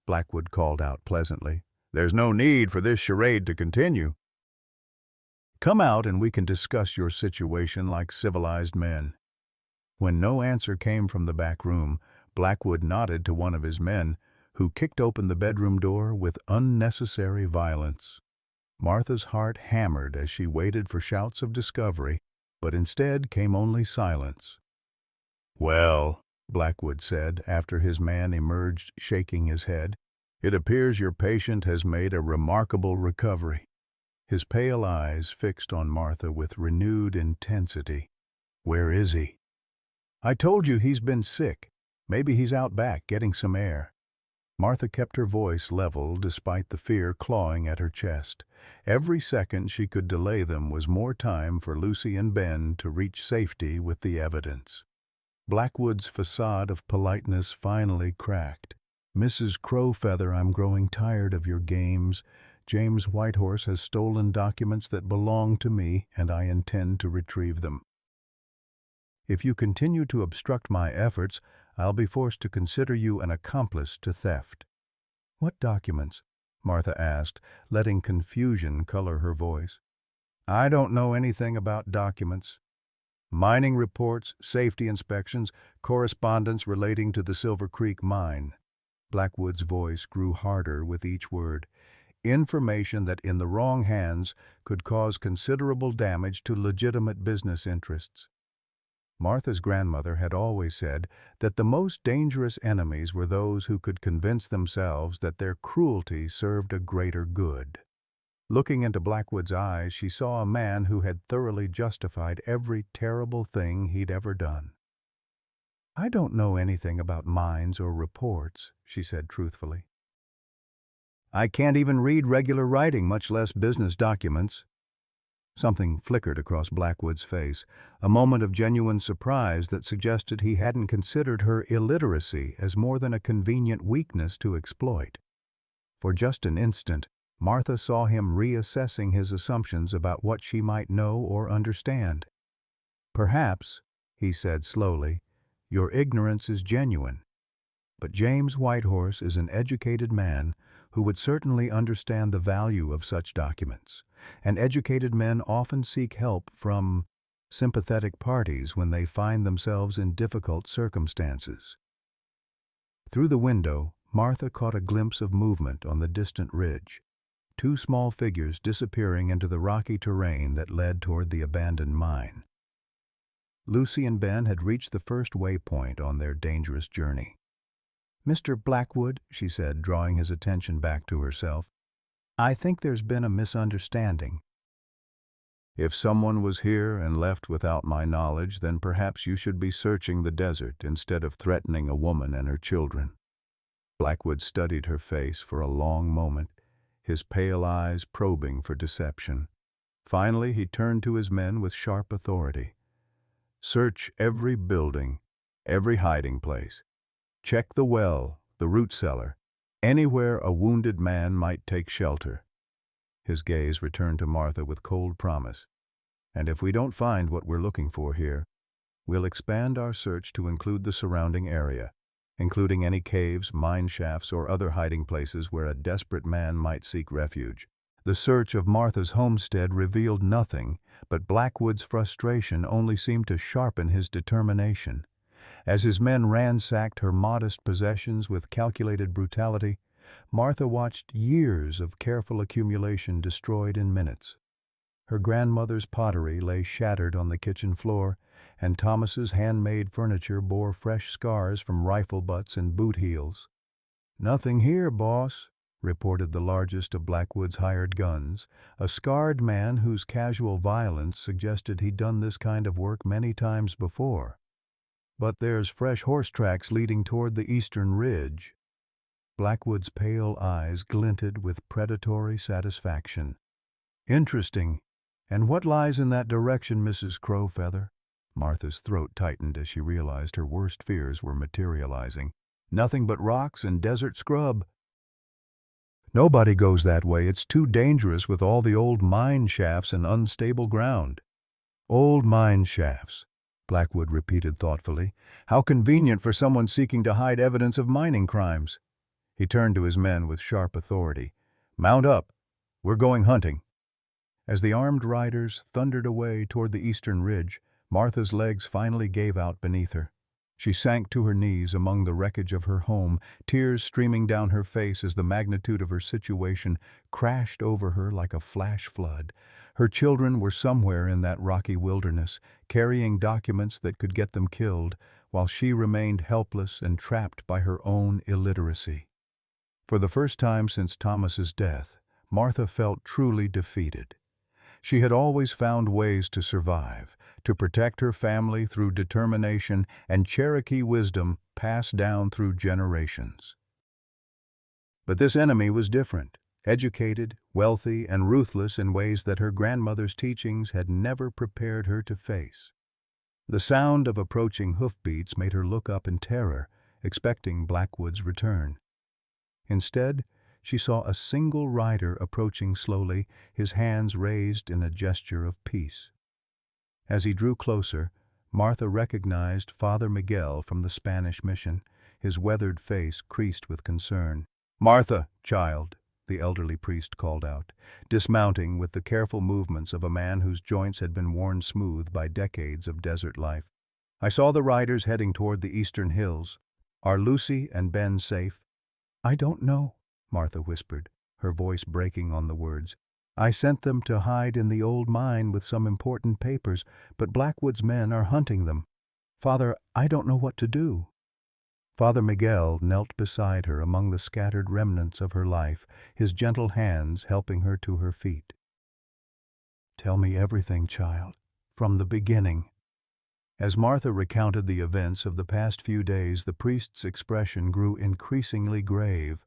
Blackwood called out pleasantly, "there's no need for this charade to continue. Come out and we can discuss your situation like civilized men." When no answer came from the back room, Blackwood nodded to one of his men, who kicked open the bedroom door with unnecessary violence. Martha's heart hammered as she waited for shouts of discovery, but instead came only silence. "Well," Blackwood said, after his man emerged shaking his head, "it appears your patient has made a remarkable recovery." His pale eyes fixed on Martha with renewed intensity. "Where is he?" "I told you he's been sick. Maybe he's out back getting some air." Martha kept her voice level despite the fear clawing at her chest. Every second she could delay them was more time for Lucy and Ben to reach safety with the evidence. Blackwood's facade of politeness finally cracked. "Mrs. Crowfeather, I'm growing tired of your games. James Whitehorse has stolen documents that belong to me, and I intend to retrieve them. If you continue to obstruct my efforts, I'll be forced to consider you an accomplice to theft." "What documents?" Martha asked, letting confusion color her voice. "I don't know anything about documents. Mining reports, safety inspections, correspondence relating to the Silver Creek mine." Blackwood's voice grew harder with each word. "Information that in the wrong hands could cause considerable damage to legitimate business interests." Martha's grandmother had always said that the most dangerous enemies were those who could convince themselves that their cruelty served a greater good. Looking into Blackwood's eyes, she saw a man who had thoroughly justified every terrible thing he'd ever done. "I don't know anything about mines or reports," she said truthfully. "I can't even read regular writing, much less business documents." Something flickered across Blackwood's face, a moment of genuine surprise that suggested he hadn't considered her illiteracy as more than a convenient weakness to exploit. For just an instant, Martha saw him reassessing his assumptions about what she might know or understand. "Perhaps," he said slowly, "your ignorance is genuine. But James Whitehorse is an educated man who would certainly understand the value of such documents, and educated men often seek help from sympathetic parties when they find themselves in difficult circumstances." Through the window, Martha caught a glimpse of movement on the distant ridge, two small figures disappearing into the rocky terrain that led toward the abandoned mine. Lucy and Ben had reached the first waypoint on their dangerous journey. "Mr. Blackwood," she said, drawing his attention back to herself, "I think there's been a misunderstanding." "If someone was here and left without my knowledge, then perhaps you should be searching the desert instead of threatening a woman and her children." Blackwood studied her face for a long moment, his pale eyes probing for deception. Finally, he turned to his men with sharp authority. "Search every building, every hiding place. Check the well, the root cellar, anywhere a wounded man might take shelter." His gaze returned to Martha with cold promise. "And if we don't find what we're looking for here, we'll expand our search to include the surrounding area, including any caves, mine shafts, or other hiding places where a desperate man might seek refuge." The search of Martha's homestead revealed nothing, but Blackwood's frustration only seemed to sharpen his determination. As his men ransacked her modest possessions with calculated brutality, Martha watched years of careful accumulation destroyed in minutes. Her grandmother's pottery lay shattered on the kitchen floor, and Thomas's handmade furniture bore fresh scars from rifle butts and boot heels. "Nothing here, boss," reported the largest of Blackwood's hired guns, a scarred man whose casual violence suggested he'd done this kind of work many times before. "But there's fresh horse tracks leading toward the eastern ridge." Blackwood's pale eyes glinted with predatory satisfaction. "Interesting. And what lies in that direction, Mrs. Crowfeather?" Martha's throat tightened as she realized her worst fears were materializing. "Nothing but rocks and desert scrub." "Nobody goes that way. It's too dangerous with all the old mine shafts and unstable ground." "Old mine shafts," Blackwood repeated thoughtfully. "How convenient for someone seeking to hide evidence of mining crimes." He turned to his men with sharp authority. "Mount up. We're going hunting." As the armed riders thundered away toward the eastern ridge, Martha's legs finally gave out beneath her. She sank to her knees among the wreckage of her home, tears streaming down her face as the magnitude of her situation crashed over her like a flash flood. Her children were somewhere in that rocky wilderness, carrying documents that could get them killed, while she remained helpless and trapped by her own illiteracy. For the first time since Thomas's death, Martha felt truly defeated. She had always found ways to survive, to protect her family through determination and Cherokee wisdom passed down through generations. But this enemy was different, educated, wealthy, and ruthless in ways that her grandmother's teachings had never prepared her to face. The sound of approaching hoofbeats made her look up in terror, expecting Blackwood's return. Instead, she saw a single rider approaching slowly, his hands raised in a gesture of peace. As he drew closer, Martha recognized Father Miguel from the Spanish mission, his weathered face creased with concern. "Martha, child," the elderly priest called out, dismounting with the careful movements of a man whose joints had been worn smooth by decades of desert life. "I saw the riders heading toward the eastern hills. Are Lucy and Ben safe?" "I don't know," Martha whispered, her voice breaking on the words. "I sent them to hide in the old mine with some important papers, but Blackwood's men are hunting them. Father, I don't know what to do." Father Miguel knelt beside her among the scattered remnants of her life, his gentle hands helping her to her feet. "Tell me everything, child, from the beginning." As Martha recounted the events of the past few days, the priest's expression grew increasingly grave.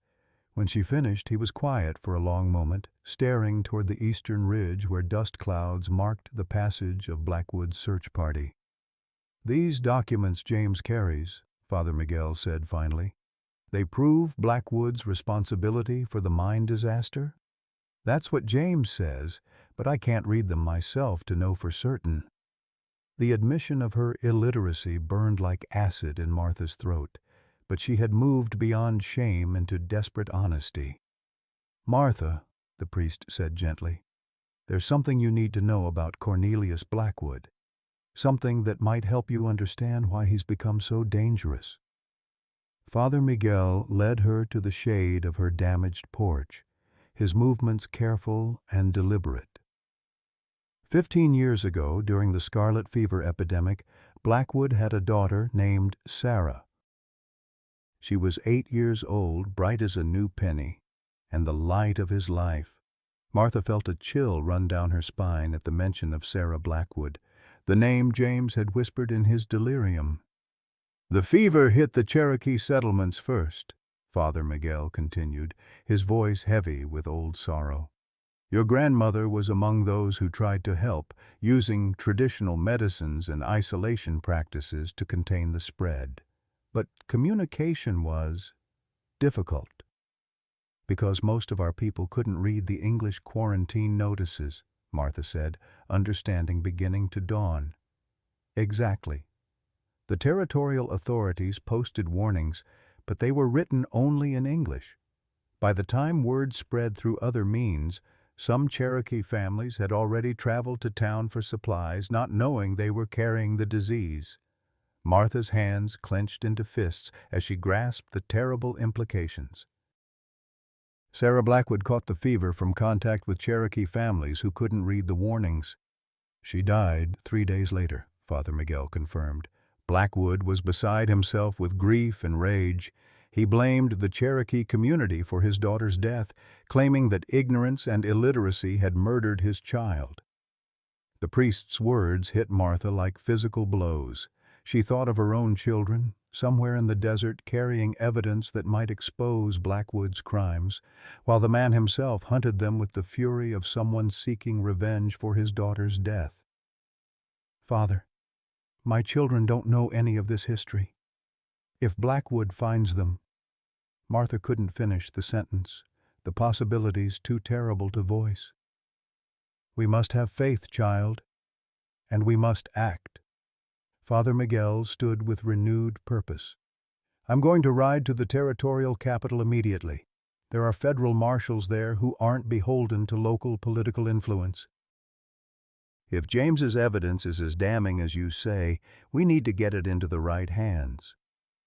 When she finished, he was quiet for a long moment, staring toward the eastern ridge where dust clouds marked the passage of Blackwood's search party. "These documents James carries," Father Miguel said finally, "they prove Blackwood's responsibility for the mine disaster?" "That's what James says, but I can't read them myself to know for certain." The admission of her illiteracy burned like acid in Martha's throat, but she had moved beyond shame into desperate honesty. "Martha," the priest said gently, "there's something you need to know about Cornelius Blackwood, something that might help you understand why he's become so dangerous." Father Miguel led her to the shade of her damaged porch, his movements careful and deliberate. 15 years ago, during the scarlet fever epidemic, Blackwood had a daughter named Sarah. She was 8 years old, bright as a new penny, and the light of his life. Martha felt a chill run down her spine at the mention of Sarah Blackwood, the name James had whispered in his delirium. "The fever hit the Cherokee settlements first," Father Miguel continued, his voice heavy with old sorrow. "Your grandmother was among those who tried to help, using traditional medicines and isolation practices to contain the spread. But communication was difficult, because most of our people couldn't read the English quarantine notices," Martha said, understanding beginning to dawn. "Exactly. The territorial authorities posted warnings, but they were written only in English. By the time word spread through other means, some Cherokee families had already traveled to town for supplies, not knowing they were carrying the disease." Martha's hands clenched into fists as she grasped the terrible implications. "Sarah Blackwood caught the fever from contact with Cherokee families who couldn't read the warnings. She died 3 days later," Father Miguel confirmed. Blackwood was beside himself with grief and rage. He blamed the Cherokee community for his daughter's death, claiming that ignorance and illiteracy had murdered his child. The priest's words hit Martha like physical blows. She thought of her own children, somewhere in the desert carrying evidence that might expose Blackwood's crimes, while the man himself hunted them with the fury of someone seeking revenge for his daughter's death. "Father, my children don't know any of this history. If Blackwood finds them—" Martha couldn't finish the sentence, the possibilities too terrible to voice. "We must have faith, child, and we must act." Father Miguel stood with renewed purpose. "I'm going to ride to the territorial capital immediately. There are federal marshals there who aren't beholden to local political influence. If James's evidence is as damning as you say, we need to get it into the right hands."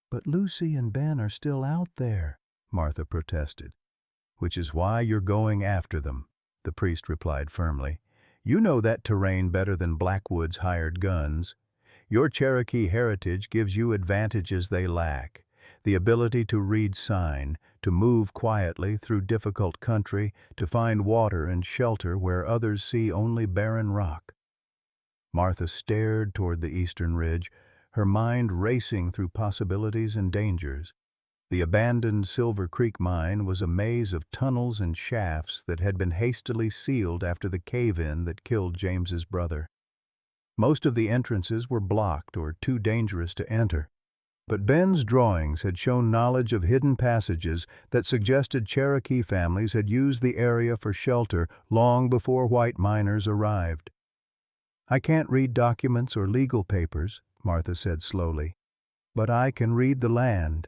"But Lucy and Ben are still out there," Martha protested. "Which is why you're going after them," the priest replied firmly. "You know that terrain better than Blackwood's hired guns. Your Cherokee heritage gives you advantages they lack. The ability to read sign, to move quietly through difficult country, to find water and shelter where others see only barren rock." Martha stared toward the eastern ridge, her mind racing through possibilities and dangers. The abandoned Silver Creek mine was a maze of tunnels and shafts that had been hastily sealed after the cave-in that killed James's brother. Most of the entrances were blocked or too dangerous to enter, but Ben's drawings had shown knowledge of hidden passages that suggested Cherokee families had used the area for shelter long before white miners arrived. "I can't read documents or legal papers," Martha said slowly, "but I can read the land.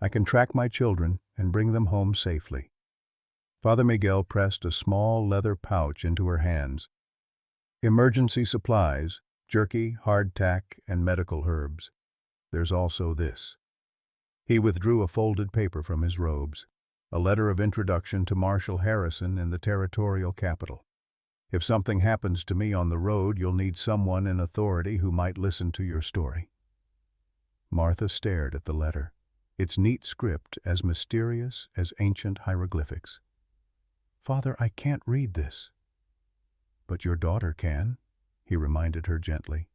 I can track my children and bring them home safely." Father Miguel pressed a small leather pouch into her hands. "Emergency supplies, jerky, hardtack, and medical herbs. There's also this." He withdrew a folded paper from his robes, a letter of introduction to Marshal Harrison in the territorial capital. "If something happens to me on the road, you'll need someone in authority who might listen to your story." Martha stared at the letter, its neat script as mysterious as ancient hieroglyphics. "Father, I can't read this." "But your daughter can," he reminded her gently.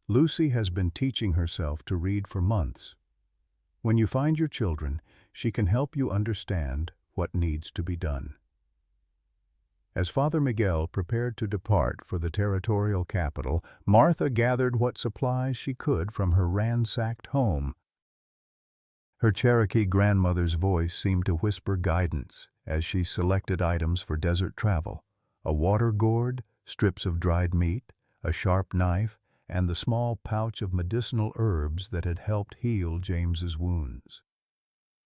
"Lucy has been teaching herself to read for months. When you find your children, she can help you understand what needs to be done." As Father Miguel prepared to depart for the territorial capital, Martha gathered what supplies she could from her ransacked home. Her Cherokee grandmother's voice seemed to whisper guidance as she selected items for desert travel: a water gourd, strips of dried meat, a sharp knife, and the small pouch of medicinal herbs that had helped heal James's wounds.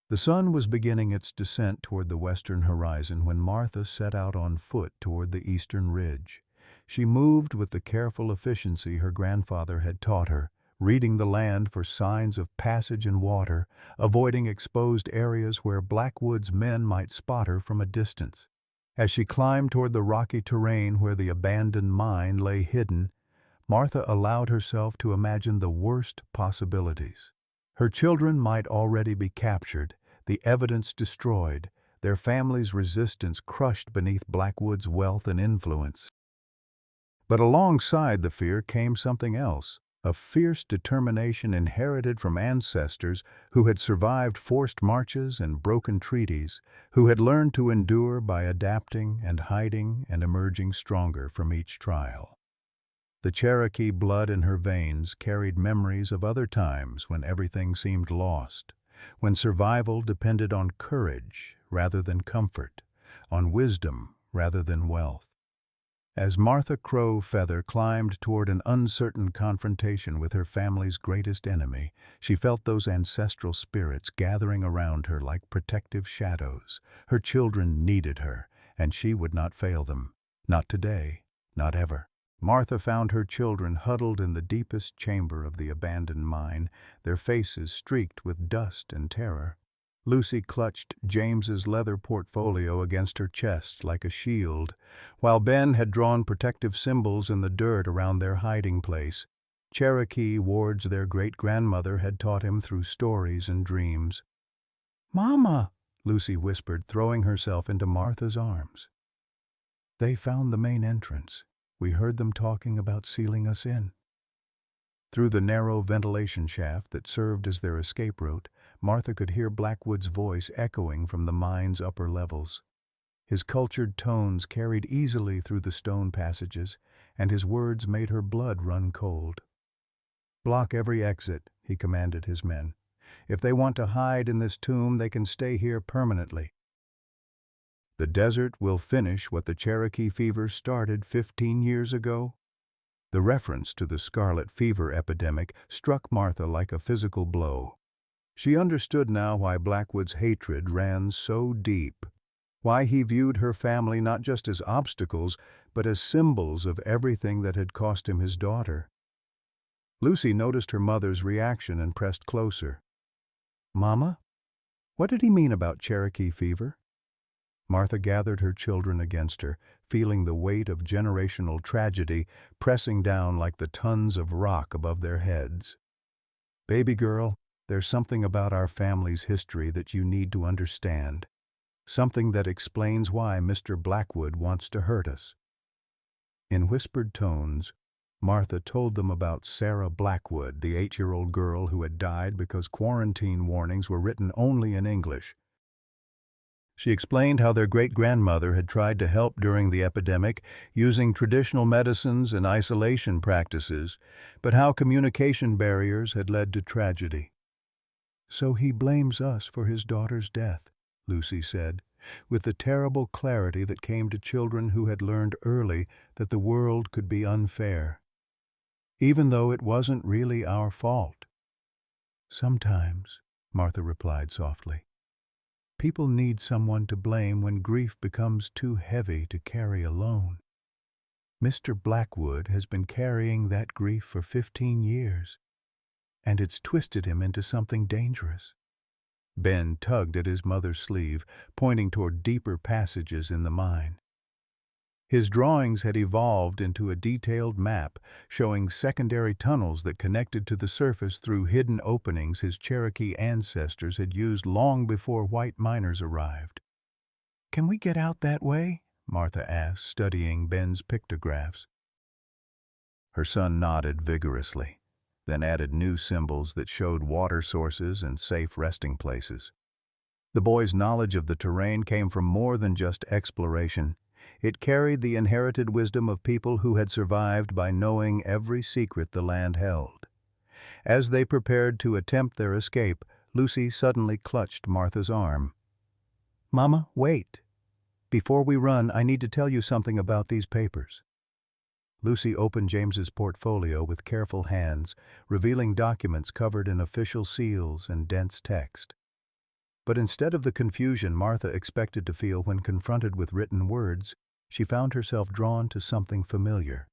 The sun was beginning its descent toward the western horizon when Martha set out on foot toward the eastern ridge. She moved with the careful efficiency her grandfather had taught her, reading the land for signs of passage and water, avoiding exposed areas where Blackwood's men might spot her from a distance. As she climbed toward the rocky terrain where the abandoned mine lay hidden, Martha allowed herself to imagine the worst possibilities. Her children might already be captured, the evidence destroyed, their family's resistance crushed beneath Blackwood's wealth and influence. But alongside the fear came something else, a fierce determination inherited from ancestors who had survived forced marches and broken treaties, who had learned to endure by adapting and hiding and emerging stronger from each trial. The Cherokee blood in her veins carried memories of other times when everything seemed lost, when survival depended on courage rather than comfort, on wisdom rather than wealth. As Martha Crow Feather climbed toward an uncertain confrontation with her family's greatest enemy, she felt those ancestral spirits gathering around her like protective shadows. Her children needed her, and she would not fail them. Not today, not ever. Martha found her children huddled in the deepest chamber of the abandoned mine, their faces streaked with dust and terror. Lucy clutched James's leather portfolio against her chest like a shield, while Ben had drawn protective symbols in the dirt around their hiding place. Cherokee wards their great-grandmother had taught him through stories and dreams. "Mama," Lucy whispered, throwing herself into Martha's arms. "They found the main entrance. We heard them talking about sealing us in." Through the narrow ventilation shaft that served as their escape route, Martha could hear Blackwood's voice echoing from the mine's upper levels. His cultured tones carried easily through the stone passages, and his words made her blood run cold. "Block every exit," he commanded his men. "If they want to hide in this tomb, they can stay here permanently. The desert will finish what the Cherokee fever started 15 years ago." The reference to the scarlet fever epidemic struck Martha like a physical blow. She understood now why Blackwood's hatred ran so deep, why he viewed her family not just as obstacles, but as symbols of everything that had cost him his daughter. Lucy noticed her mother's reaction and pressed closer. "Mama, what did he mean about Cherokee fever?" Martha gathered her children against her, feeling the weight of generational tragedy pressing down like the tons of rock above their heads. "Baby girl, there's something about our family's history that you need to understand. Something that explains why Mr. Blackwood wants to hurt us." In whispered tones, Martha told them about Sarah Blackwood, the 8-year-old girl who had died because quarantine warnings were written only in English. She explained how their great-grandmother had tried to help during the epidemic using traditional medicines and isolation practices, but how communication barriers had led to tragedy. "So he blames us for his daughter's death," Lucy said, with the terrible clarity that came to children who had learned early that the world could be unfair, even though it wasn't really our fault. "Sometimes," Martha replied softly. "People need someone to blame when grief becomes too heavy to carry alone. Mr. Blackwood has been carrying that grief for 15 years, and it's twisted him into something dangerous." Ben tugged at his mother's sleeve, pointing toward deeper passages in the mine. His drawings had evolved into a detailed map showing secondary tunnels that connected to the surface through hidden openings his Cherokee ancestors had used long before white miners arrived. "Can we get out that way?" Martha asked, studying Ben's pictographs. Her son nodded vigorously, then added new symbols that showed water sources and safe resting places. The boy's knowledge of the terrain came from more than just exploration. It carried the inherited wisdom of people who had survived by knowing every secret the land held. As they prepared to attempt their escape, Lucy suddenly clutched Martha's arm. "Mama, wait. Before we run, I need to tell you something about these papers." Lucy opened James's portfolio with careful hands, revealing documents covered in official seals and dense text. But instead of the confusion Martha expected to feel when confronted with written words, she found herself drawn to something familiar.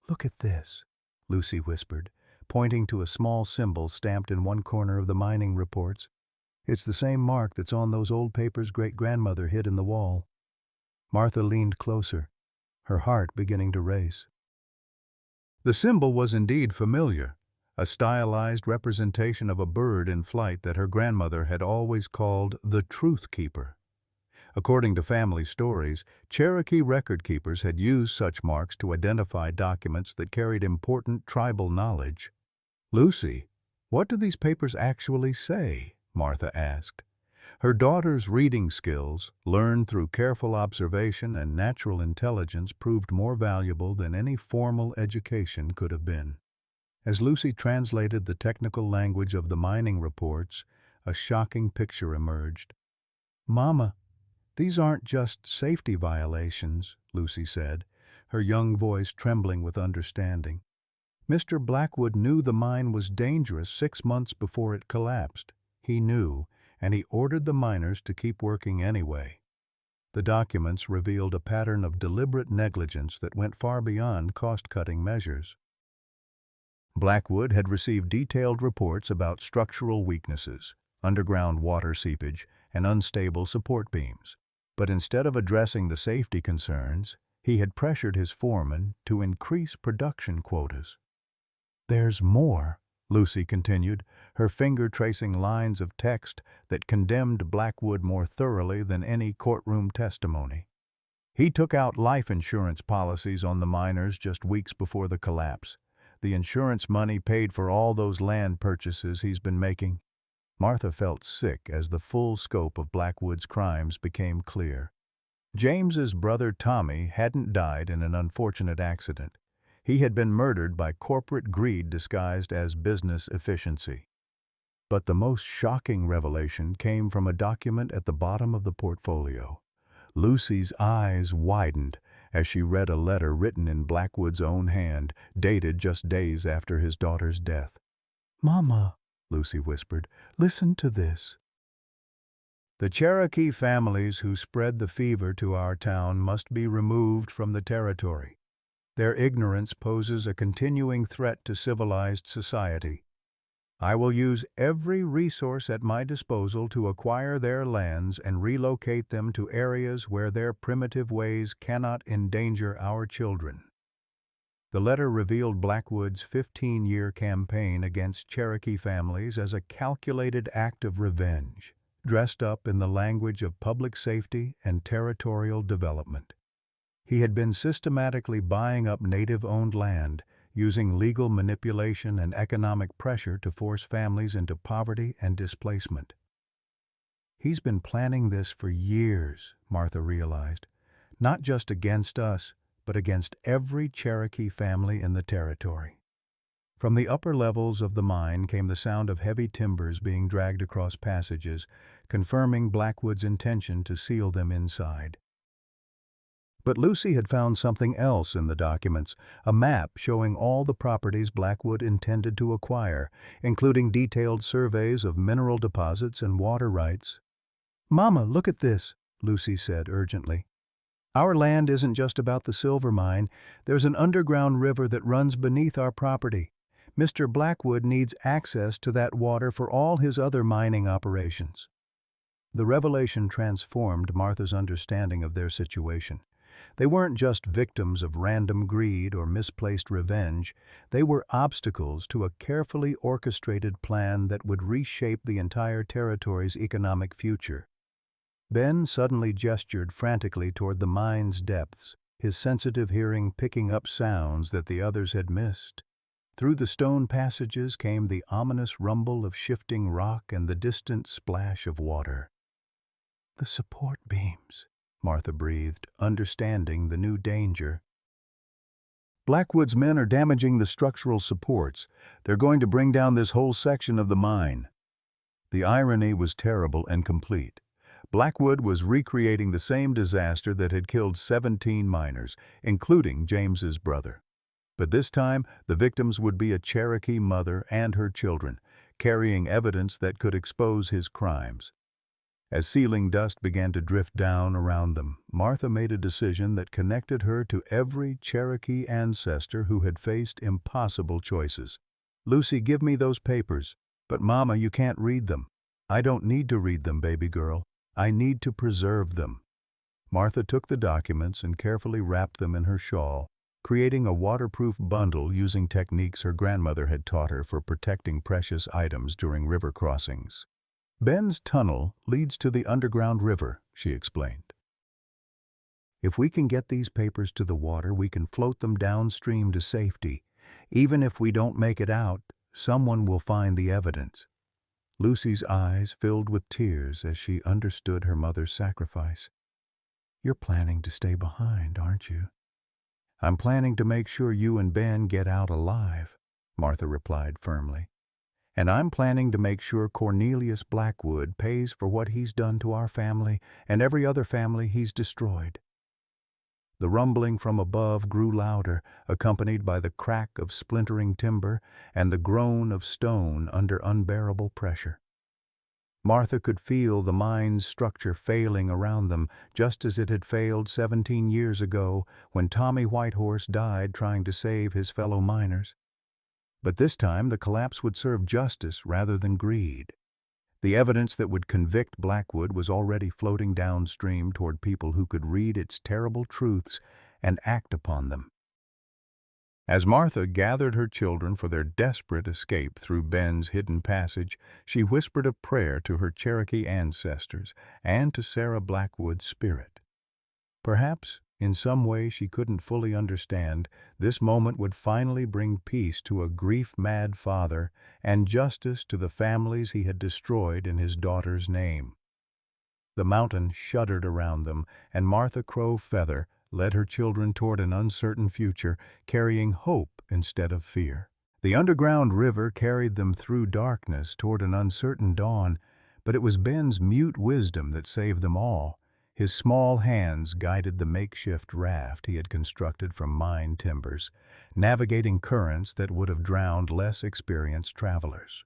"Look at this," Lucy whispered, pointing to a small symbol stamped in one corner of the mining reports. "It's the same mark that's on those old papers great-grandmother hid in the wall." Martha leaned closer, her heart beginning to race. The symbol was indeed familiar, a stylized representation of a bird in flight that her grandmother had always called the Truth Keeper. According to family stories, Cherokee record keepers had used such marks to identify documents that carried important tribal knowledge. "Lucy, what do these papers actually say?" Martha asked. Her daughter's reading skills, learned through careful observation and natural intelligence, proved more valuable than any formal education could have been. As Lucy translated the technical language of the mining reports, a shocking picture emerged. "Mama, these aren't just safety violations," Lucy said, her young voice trembling with understanding. "Mr. Blackwood knew the mine was dangerous 6 months before it collapsed. He knew, and he ordered the miners to keep working anyway." The documents revealed a pattern of deliberate negligence that went far beyond cost-cutting measures. Blackwood had received detailed reports about structural weaknesses, underground water seepage, and unstable support beams. But instead of addressing the safety concerns, he had pressured his foreman to increase production quotas. "There's more," Lucy continued, her finger tracing lines of text that condemned Blackwood more thoroughly than any courtroom testimony. He took out life insurance policies on the miners just weeks before the collapse. The insurance money paid for all those land purchases he's been making. Martha felt sick as the full scope of Blackwood's crimes became clear. James's brother Tommy hadn't died in an unfortunate accident. He had been murdered by corporate greed disguised as business efficiency. But the most shocking revelation came from a document at the bottom of the portfolio. Lucy's eyes widened as she read a letter written in Blackwood's own hand, dated just days after his daughter's death. "Mama," Lucy whispered, "listen to this. The Cherokee families who spread the fever to our town must be removed from the territory. Their ignorance poses a continuing threat to civilized society. I will use every resource at my disposal to acquire their lands and relocate them to areas where their primitive ways cannot endanger our children." The letter revealed Blackwood's 15-year campaign against Cherokee families as a calculated act of revenge, dressed up in the language of public safety and territorial development. He had been systematically buying up native-owned land, using legal manipulation and economic pressure to force families into poverty and displacement. He's been planning this for years, Martha realized, not just against us, but against every Cherokee family in the territory. From the upper levels of the mine came the sound of heavy timbers being dragged across passages, confirming Blackwood's intention to seal them inside. But Lucy had found something else in the documents, a map showing all the properties Blackwood intended to acquire, including detailed surveys of mineral deposits and water rights. "Mama, look at this," Lucy said urgently. "Our land isn't just about the silver mine. There's an underground river that runs beneath our property. Mr. Blackwood needs access to that water for all his other mining operations." The revelation transformed Martha's understanding of their situation. They weren't just victims of random greed or misplaced revenge. They were obstacles to a carefully orchestrated plan that would reshape the entire territory's economic future. Ben suddenly gestured frantically toward the mine's depths, his sensitive hearing picking up sounds that the others had missed. Through the stone passages came the ominous rumble of shifting rock and the distant splash of water. "The support beams," Martha breathed, understanding the new danger. "Blackwood's men are damaging the structural supports. They're going to bring down this whole section of the mine." The irony was terrible and complete. Blackwood was recreating the same disaster that had killed 17 miners, including James's brother. But this time, the victims would be a Cherokee mother and her children, carrying evidence that could expose his crimes. As ceiling dust began to drift down around them, Martha made a decision that connected her to every Cherokee ancestor who had faced impossible choices. "Lucy, give me those papers." "But Mama, you can't read them." "I don't need to read them, baby girl. I need to preserve them." Martha took the documents and carefully wrapped them in her shawl, creating a waterproof bundle using techniques her grandmother had taught her for protecting precious items during river crossings. "Ben's tunnel leads to the underground river," she explained. "If we can get these papers to the water, we can float them downstream to safety. Even if we don't make it out, someone will find the evidence." Lucy's eyes filled with tears as she understood her mother's sacrifice. "You're planning to stay behind, aren't you?" "I'm planning to make sure you and Ben get out alive," Martha replied firmly. "And I'm planning to make sure Cornelius Blackwood pays for what he's done to our family and every other family he's destroyed." The rumbling from above grew louder, accompanied by the crack of splintering timber and the groan of stone under unbearable pressure. Martha could feel the mine's structure failing around them, just as it had failed 17 years ago when Tommy Whitehorse died trying to save his fellow miners. But this time the collapse would serve justice rather than greed. The evidence that would convict Blackwood was already floating downstream toward people who could read its terrible truths and act upon them. As Martha gathered her children for their desperate escape through Ben's hidden passage, she whispered a prayer to her Cherokee ancestors and to Sarah Blackwood's spirit. Perhaps, in some way she couldn't fully understand, this moment would finally bring peace to a grief-mad father and justice to the families he had destroyed in his daughter's name. The mountain shuddered around them, and Martha Crow Feather led her children toward an uncertain future, carrying hope instead of fear. The underground river carried them through darkness toward an uncertain dawn, but it was Ben's mute wisdom that saved them all. His small hands guided the makeshift raft he had constructed from mined timbers, navigating currents that would have drowned less experienced travelers.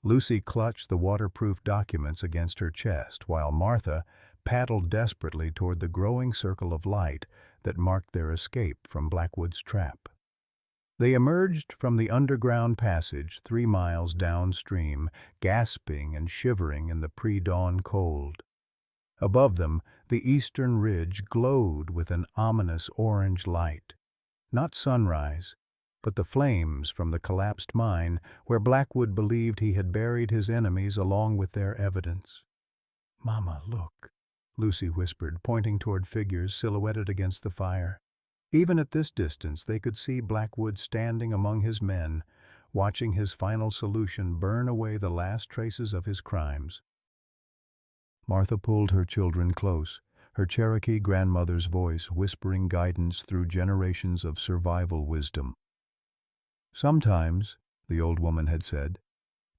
Lucy clutched the waterproof documents against her chest, while Martha paddled desperately toward the growing circle of light that marked their escape from Blackwood's trap. They emerged from the underground passage 3 miles downstream, gasping and shivering in the pre-dawn cold. Above them, the eastern ridge glowed with an ominous orange light. Not sunrise, but the flames from the collapsed mine where Blackwood believed he had buried his enemies along with their evidence. "Mama, look," Lucy whispered, pointing toward figures silhouetted against the fire. Even at this distance, they could see Blackwood standing among his men, watching his final solution burn away the last traces of his crimes. Martha pulled her children close, her Cherokee grandmother's voice whispering guidance through generations of survival wisdom. "Sometimes," the old woman had said,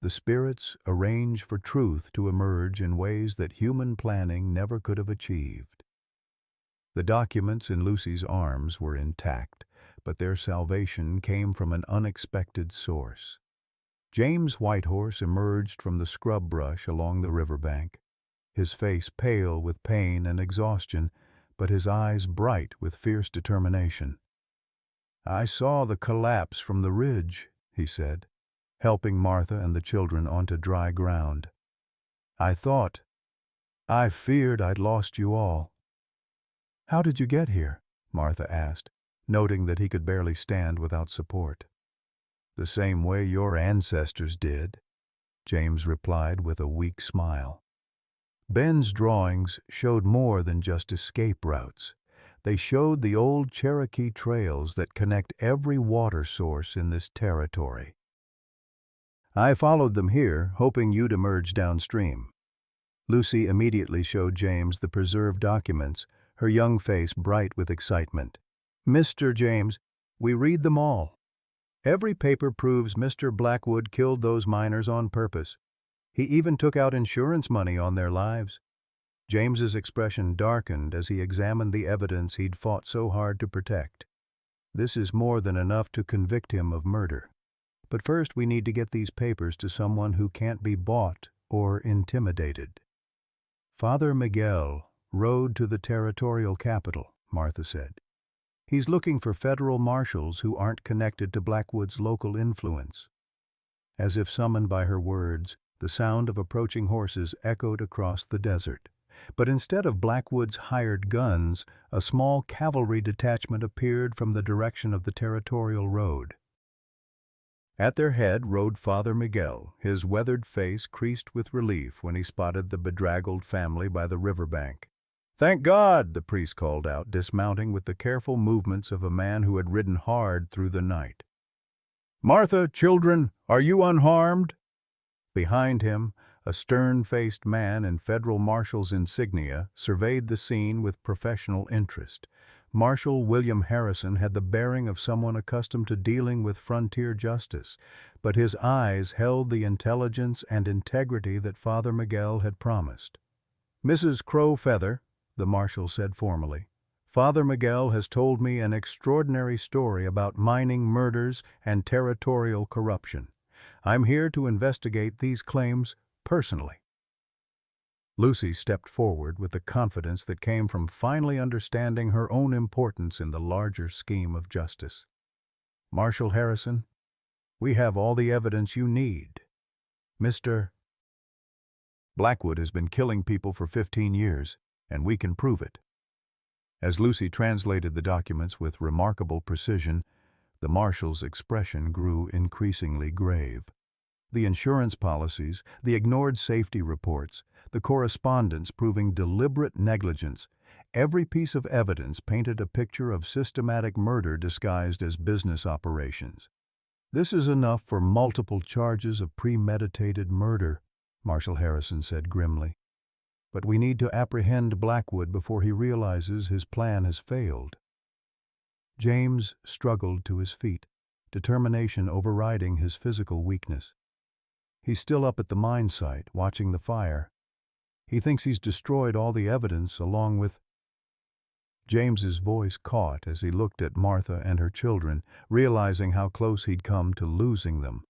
"the spirits arrange for truth to emerge in ways that human planning never could have achieved." The documents in Lucy's arms were intact, but their salvation came from an unexpected source. James Whitehorse emerged from the scrub brush along the riverbank, his face pale with pain and exhaustion, but his eyes bright with fierce determination. "I saw the collapse from the ridge," he said, helping Martha and the children onto dry ground. I feared I'd lost you all." "How did you get here?" Martha asked, noting that he could barely stand without support. "The same way your ancestors did," James replied with a weak smile. Ben's drawings showed more than just escape routes. They showed the old Cherokee trails that connect every water source in this territory. "I followed them here, hoping you'd emerge downstream." Lucy immediately showed James the preserved documents, her young face bright with excitement. "Mr. James, we read them all. Every paper proves Mr. Blackwood killed those miners on purpose. He even took out insurance money on their lives." James's expression darkened as he examined the evidence he'd fought so hard to protect. "This is more than enough to convict him of murder. But first we need to get these papers to someone who can't be bought or intimidated." "Father Miguel rode to the territorial capital," Martha said. "He's looking for federal marshals who aren't connected to Blackwood's local influence." As if summoned by her words, the sound of approaching horses echoed across the desert. But instead of Blackwood's hired guns, a small cavalry detachment appeared from the direction of the territorial road. At their head rode Father Miguel, his weathered face creased with relief when he spotted the bedraggled family by the riverbank. "Thank God!" the priest called out, dismounting with the careful movements of a man who had ridden hard through the night. "Martha, children, are you unharmed?" Behind him, a stern-faced man in federal marshal's insignia surveyed the scene with professional interest. Marshal William Harrison had the bearing of someone accustomed to dealing with frontier justice, but his eyes held the intelligence and integrity that Father Miguel had promised. "Mrs. Crow Feather," the marshal said formally, "Father Miguel has told me an extraordinary story about mining murders and territorial corruption. I'm here to investigate these claims personally." Lucy stepped forward with the confidence that came from finally understanding her own importance in the larger scheme of justice. "Marshal Harrison, we have all the evidence you need. Mr. Blackwood has been killing people for 15 years, and we can prove it." As Lucy translated the documents with remarkable precision, the marshal's expression grew increasingly grave. The insurance policies, the ignored safety reports, the correspondence proving deliberate negligence, every piece of evidence painted a picture of systematic murder disguised as business operations. "This is enough for multiple charges of premeditated murder," Marshal Harrison said grimly. "But we need to apprehend Blackwood before he realizes his plan has failed." James struggled to his feet, determination overriding his physical weakness. "He's still up at the mine site, watching the fire. He thinks he's destroyed all the evidence along with—" James's voice caught as he looked at Martha and her children, realizing how close he'd come to losing them.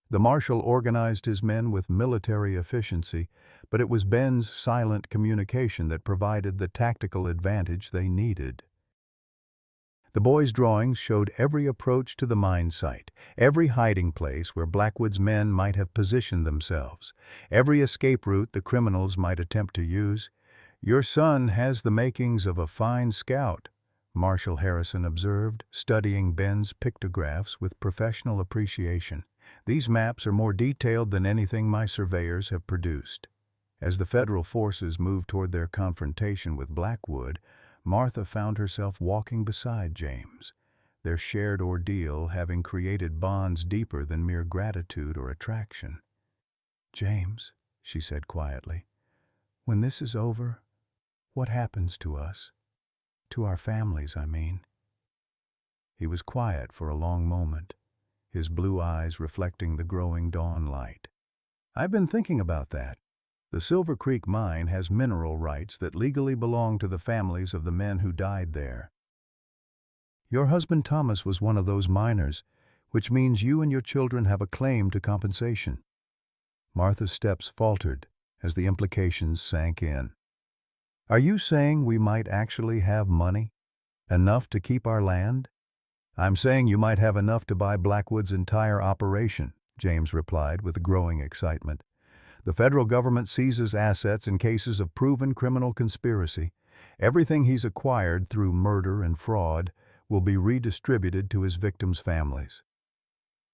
The marshal organized his men with military efficiency, but it was Ben's silent communication that provided the tactical advantage they needed. The boys' drawings showed every approach to the mine site, every hiding place where Blackwood's men might have positioned themselves, every escape route the criminals might attempt to use. "Your son has the makings of a fine scout," Marshal Harrison observed, studying Ben's pictographs with professional appreciation. "These maps are more detailed than anything my surveyors have produced." As the federal forces moved toward their confrontation with Blackwood, Martha found herself walking beside James, their shared ordeal having created bonds deeper than mere gratitude or attraction. "James," she said quietly, "when this is over, what happens to us? To our families, I mean." He was quiet for a long moment, his blue eyes reflecting the growing dawn light. "I've been thinking about that. The Silver Creek mine has mineral rights that legally belong to the families of the men who died there. Your husband Thomas was one of those miners, which means you and your children have a claim to compensation." Martha's steps faltered as the implications sank in. "Are you saying we might actually have money? Enough to keep our land?" "I'm saying you might have enough to buy Blackwood's entire operation," James replied with growing excitement. "The federal government seizes assets in cases of proven criminal conspiracy. Everything he's acquired through murder and fraud will be redistributed to his victims' families."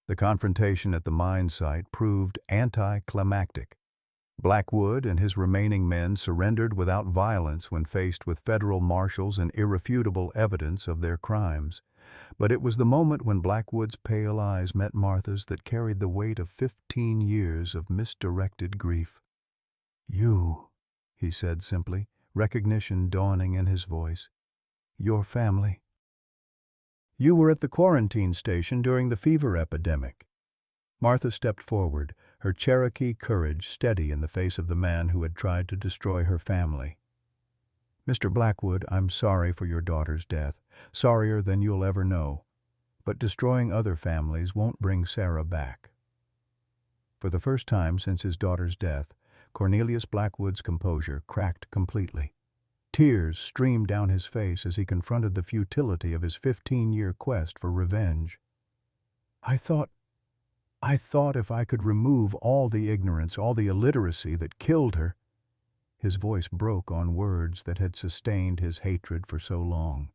The confrontation at the mine site proved anticlimactic. Blackwood and his remaining men surrendered without violence when faced with federal marshals and irrefutable evidence of their crimes. But it was the moment when Blackwood's pale eyes met Martha's that carried the weight of 15 years of misdirected grief. "You," he said simply, recognition dawning in his voice. "Your family. You were at the quarantine station during the fever epidemic." Martha stepped forward, her Cherokee courage steady in the face of the man who had tried to destroy her family. "Mr. Blackwood, I'm sorry for your daughter's death, sorrier than you'll ever know. But destroying other families won't bring Sarah back." For the first time since his daughter's death, Cornelius Blackwood's composure cracked completely. Tears streamed down his face as he confronted the futility of his 15-year quest for revenge. I thought if I could remove all the ignorance, all the illiteracy that killed her—" His voice broke on words that had sustained his hatred for so long.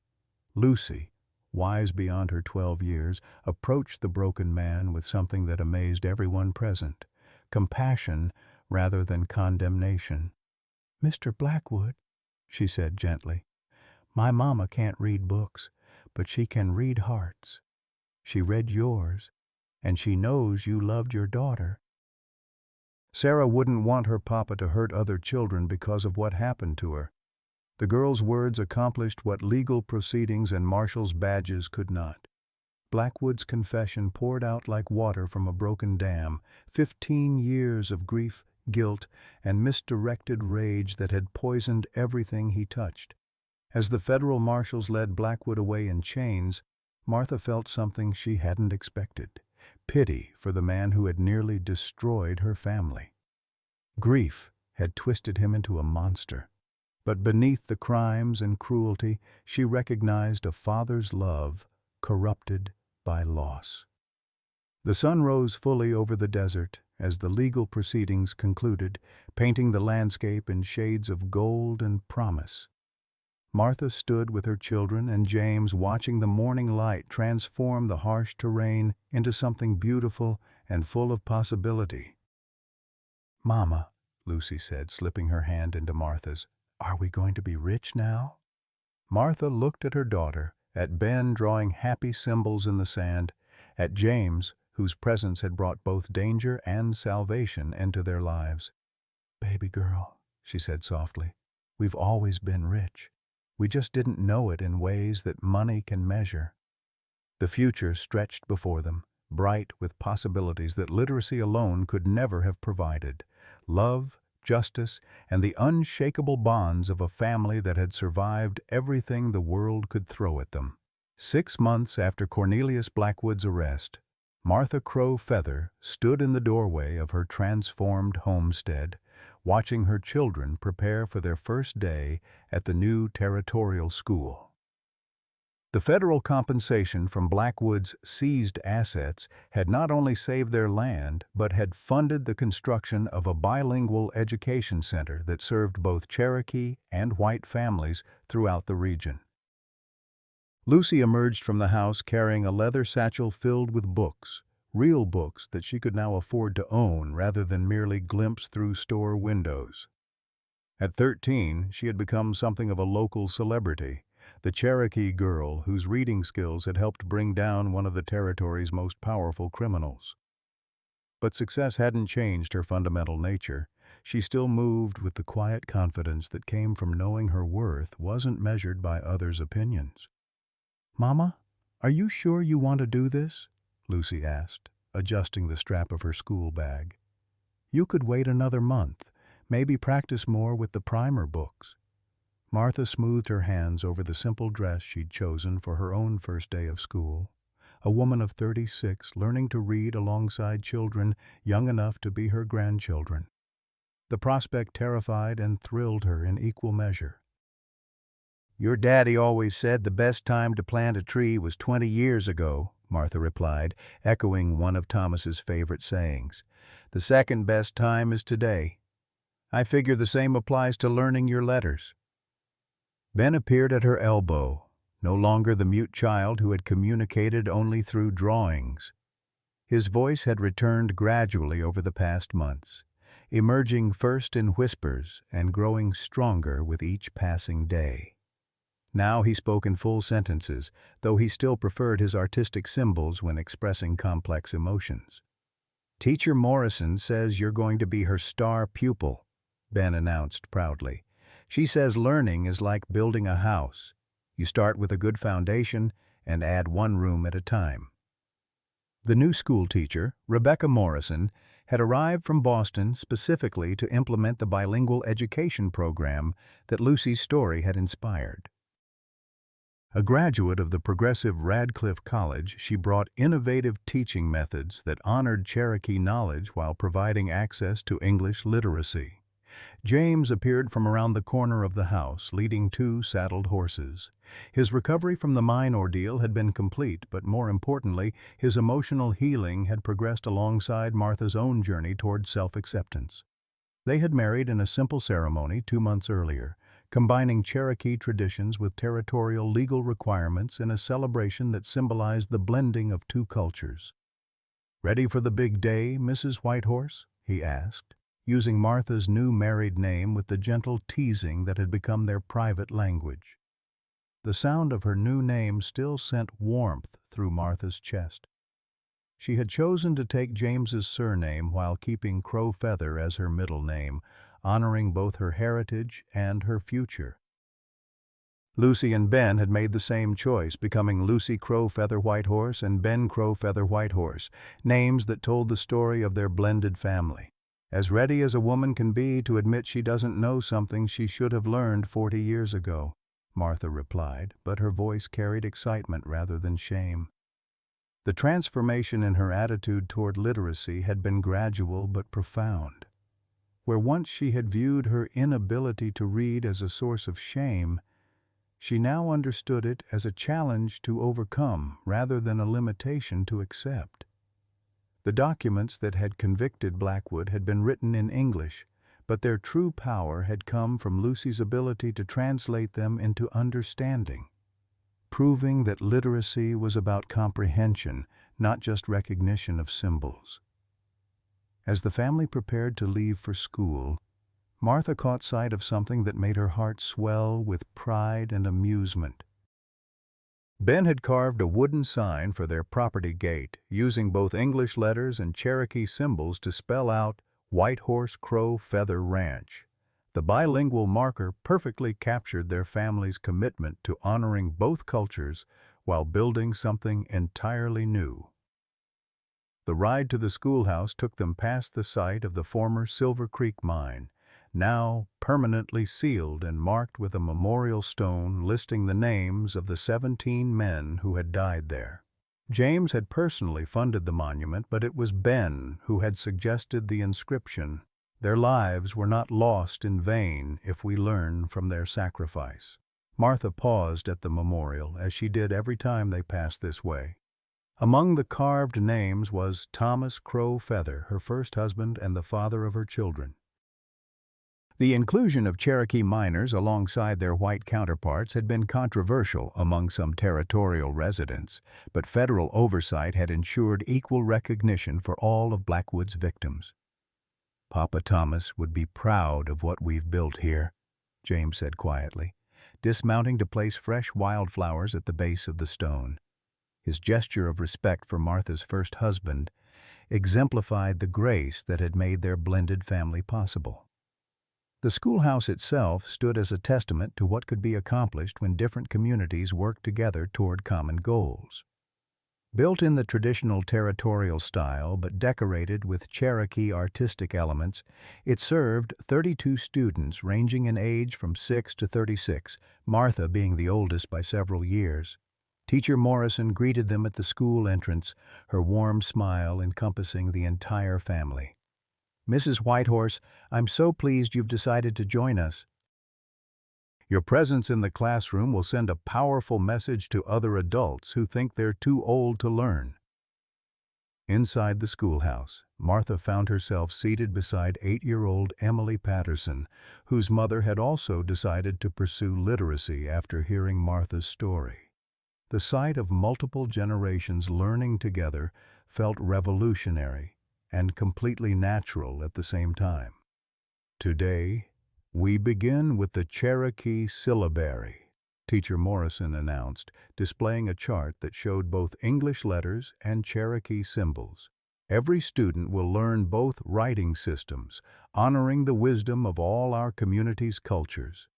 Lucy, wise beyond her 12 years, approached the broken man with something that amazed everyone present: compassion rather than condemnation. "Mr. Blackwood," she said gently, "my mama can't read books, but she can read hearts. She read yours, and she knows you loved your daughter. Sarah wouldn't want her papa to hurt other children because of what happened to her." The girl's words accomplished what legal proceedings and marshal's badges could not. Blackwood's confession poured out like water from a broken dam, 15 years of grief, guilt, and misdirected rage that had poisoned everything he touched. As the federal marshals led Blackwood away in chains, Martha felt something she hadn't expected: pity for the man who had nearly destroyed her family. Grief had twisted him into a monster, but beneath the crimes and cruelty, she recognized a father's love corrupted by loss. The sun rose fully over the desert, as the legal proceedings concluded, painting the landscape in shades of gold and promise. Martha stood with her children and James, watching the morning light transform the harsh terrain into something beautiful and full of possibility. "Mama," Lucy said, slipping her hand into Martha's, "are we going to be rich now?" Martha looked at her daughter, at Ben drawing happy symbols in the sand, at James, whose presence had brought both danger and salvation into their lives. "Baby girl," she said softly, "we've always been rich. We just didn't know it in ways that money can measure." The future stretched before them, bright with possibilities that literacy alone could never have provided. Love, justice, and the unshakable bonds of a family that had survived everything the world could throw at them. 6 months after Cornelius Blackwood's arrest, Martha Crow Feather stood in the doorway of her transformed homestead, watching her children prepare for their first day at the new territorial school. The federal compensation from Blackwood's seized assets had not only saved their land, but had funded the construction of a bilingual education center that served both Cherokee and white families throughout the region. Lucy emerged from the house carrying a leather satchel filled with books, real books that she could now afford to own rather than merely glimpse through store windows. At 13, she had become something of a local celebrity, the Cherokee girl whose reading skills had helped bring down one of the territory's most powerful criminals. But success hadn't changed her fundamental nature. She still moved with the quiet confidence that came from knowing her worth wasn't measured by others' opinions. "Mama, are you sure you want to do this?" Lucy asked, adjusting the strap of her school bag. "You could wait another month, maybe practice more with the primer books." Martha smoothed her hands over the simple dress she'd chosen for her own first day of school. A woman of 36 learning to read alongside children young enough to be her grandchildren. The prospect terrified and thrilled her in equal measure. "Your daddy always said the best time to plant a tree was 20 years ago," Martha replied, echoing one of Thomas's favorite sayings. "The second best time is today. I figure the same applies to learning your letters." Ben appeared at her elbow, no longer the mute child who had communicated only through drawings. His voice had returned gradually over the past months, emerging first in whispers and growing stronger with each passing day. Now he spoke in full sentences, though he still preferred his artistic symbols when expressing complex emotions. "Teacher Morrison says you're going to be her star pupil," Ben announced proudly. "She says learning is like building a house. You start with a good foundation and add one room at a time." The new school teacher, Rebecca Morrison, had arrived from Boston specifically to implement the bilingual education program that Lucy's story had inspired. A graduate of the progressive Radcliffe College, she brought innovative teaching methods that honored Cherokee knowledge while providing access to English literacy. James appeared from around the corner of the house, leading 2 saddled horses. His recovery from the mine ordeal had been complete, but more importantly, his emotional healing had progressed alongside Martha's own journey toward self-acceptance. They had married in a simple ceremony 2 months earlier, combining Cherokee traditions with territorial legal requirements in a celebration that symbolized the blending of 2 cultures. "Ready for the big day, Mrs. Whitehorse?" he asked, using Martha's new married name with the gentle teasing that had become their private language. The sound of her new name still sent warmth through Martha's chest. She had chosen to take James's surname while keeping Crow Feather as her middle name, honoring both her heritage and her future. Lucy and Ben had made the same choice, becoming Lucy Crow Feather Whitehorse and Ben Crow Feather Whitehorse, names that told the story of their blended family. As ready as a woman can be to admit she doesn't know something she should have learned 40 years ago, Martha replied, but her voice carried excitement rather than shame. The transformation in her attitude toward literacy had been gradual but profound. Where once she had viewed her inability to read as a source of shame, she now understood it as a challenge to overcome rather than a limitation to accept. The documents that had convicted Blackwood had been written in English, but their true power had come from Lucy's ability to translate them into understanding, proving that literacy was about comprehension, not just recognition of symbols. As the family prepared to leave for school, Martha caught sight of something that made her heart swell with pride and amusement. Ben had carved a wooden sign for their property gate, using both English letters and Cherokee symbols to spell out White Horse Crow Feather Ranch. The bilingual marker perfectly captured their family's commitment to honoring both cultures while building something entirely new. The ride to the schoolhouse took them past the site of the former Silver Creek mine, now permanently sealed and marked with a memorial stone listing the names of the 17 men who had died there. James had personally funded the monument, but it was Ben who had suggested the inscription, "Their lives were not lost in vain if we learn from their sacrifice." Martha paused at the memorial, as she did every time they passed this way. Among the carved names was Thomas Crow Feather, her first husband and the father of her children. The inclusion of Cherokee miners alongside their white counterparts had been controversial among some territorial residents, but federal oversight had ensured equal recognition for all of Blackwood's victims. "Papa Thomas would be proud of what we've built here," James said quietly, dismounting to place fresh wildflowers at the base of the stone. His gesture of respect for Martha's first husband exemplified the grace that had made their blended family possible. The schoolhouse itself stood as a testament to what could be accomplished when different communities worked together toward common goals. Built in the traditional territorial style but decorated with Cherokee artistic elements, it served 32 students ranging in age from 6 to 36, Martha being the oldest by several years. Teacher Morrison greeted them at the school entrance, her warm smile encompassing the entire family. "Mrs. Whitehorse, I'm so pleased you've decided to join us. Your presence in the classroom will send a powerful message to other adults who think they're too old to learn." Inside the schoolhouse, Martha found herself seated beside 8-year-old Emily Patterson, whose mother had also decided to pursue literacy after hearing Martha's story. The sight of multiple generations learning together felt revolutionary and completely natural at the same time. "Today, we begin with the Cherokee syllabary," Teacher Morrison announced, displaying a chart that showed both English letters and Cherokee symbols. "Every student will learn both writing systems, honoring the wisdom of all our community's cultures."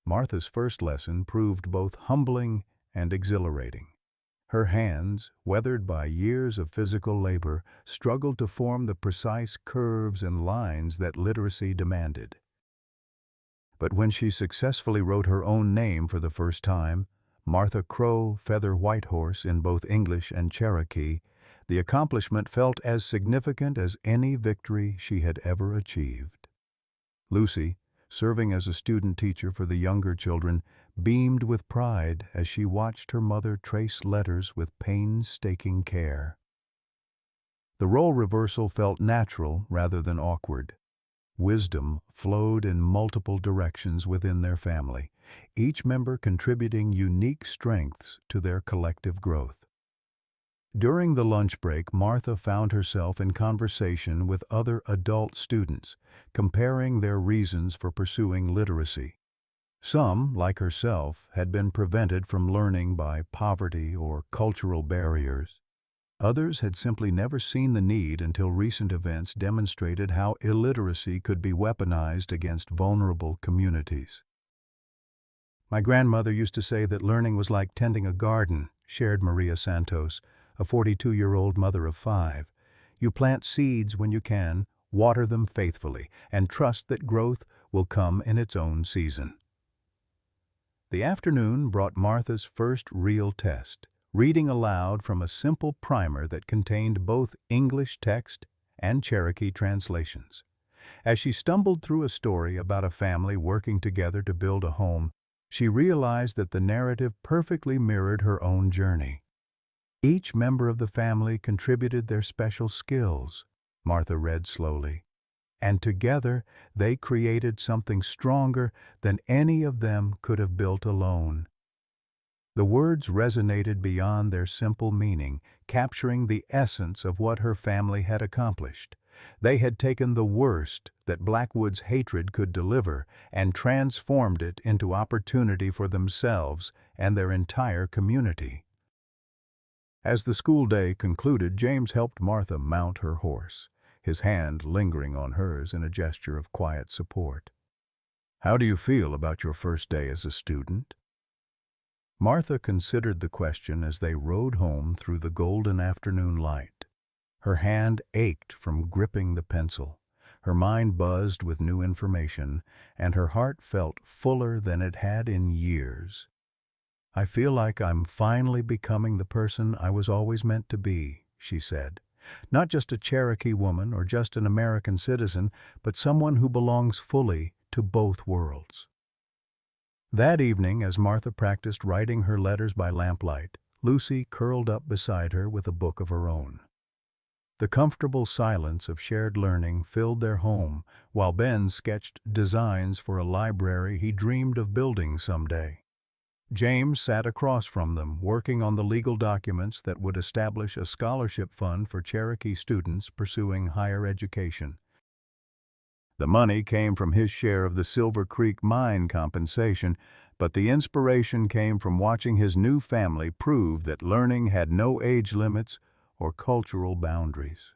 Martha's first lesson proved both humbling and exhilarating. Her hands, weathered by years of physical labor, struggled to form the precise curves and lines that literacy demanded. But when she successfully wrote her own name for the first time, Martha Crow Feather Whitehorse, in both English and Cherokee, the accomplishment felt as significant as any victory she had ever achieved. Lucy, serving as a student teacher for the younger children, beamed with pride as she watched her mother trace letters with painstaking care. The role reversal felt natural rather than awkward. Wisdom flowed in multiple directions within their family, each member contributing unique strengths to their collective growth. During the lunch break, Martha found herself in conversation with other adult students, comparing their reasons for pursuing literacy. Some, like herself, had been prevented from learning by poverty or cultural barriers. Others had simply never seen the need until recent events demonstrated how illiteracy could be weaponized against vulnerable communities. "My grandmother used to say that learning was like tending a garden," shared Maria Santos, a 42-year-old mother of 5. "You plant seeds when you can, water them faithfully, and trust that growth will come in its own season." The afternoon brought Martha's first real test, reading aloud from a simple primer that contained both English text and Cherokee translations. As she stumbled through a story about a family working together to build a home, she realized that the narrative perfectly mirrored her own journey. Each member of the family contributed their special skills, Martha read slowly, and together they created something stronger than any of them could have built alone. The words resonated beyond their simple meaning, capturing the essence of what her family had accomplished. They had taken the worst that Blackwood's hatred could deliver and transformed it into opportunity for themselves and their entire community. As the school day concluded, James helped Martha mount her horse, his hand lingering on hers in a gesture of quiet support. "How do you feel about your first day as a student?" Martha considered the question as they rode home through the golden afternoon light. Her hand ached from gripping the pencil, her mind buzzed with new information, and her heart felt fuller than it had in years. "I feel like I'm finally becoming the person I was always meant to be," she said. "Not just a Cherokee woman or just an American citizen, but someone who belongs fully to both worlds." That evening, as Martha practiced writing her letters by lamplight, Lucy curled up beside her with a book of her own. The comfortable silence of shared learning filled their home, while Ben sketched designs for a library he dreamed of building someday. James sat across from them, working on the legal documents that would establish a scholarship fund for Cherokee students pursuing higher education. The money came from his share of the Silver Creek mine compensation, but the inspiration came from watching his new family prove that learning had no age limits or cultural boundaries.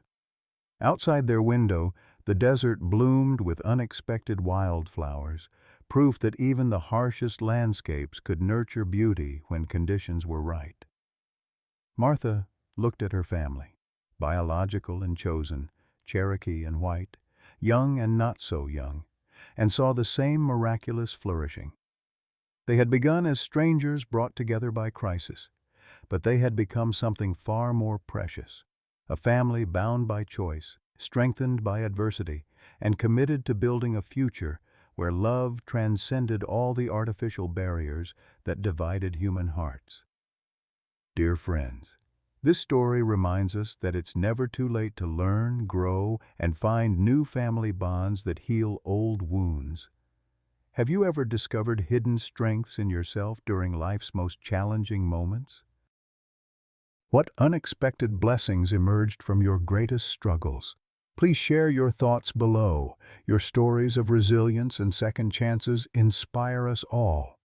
Outside their window, the desert bloomed with unexpected wildflowers, proof that even the harshest landscapes could nurture beauty when conditions were right. Martha looked at her family, biological and chosen, Cherokee and white, young and not so young, and saw the same miraculous flourishing. They had begun as strangers brought together by crisis, but they had become something far more precious, a family bound by choice, strengthened by adversity, and committed to building a future where love transcended all the artificial barriers that divided human hearts. Dear friends, this story reminds us that it's never too late to learn, grow, and find new family bonds that heal old wounds. Have you ever discovered hidden strengths in yourself during life's most challenging moments? What unexpected blessings emerged from your greatest struggles? Please share your thoughts below. Your stories of resilience and second chances inspire us all.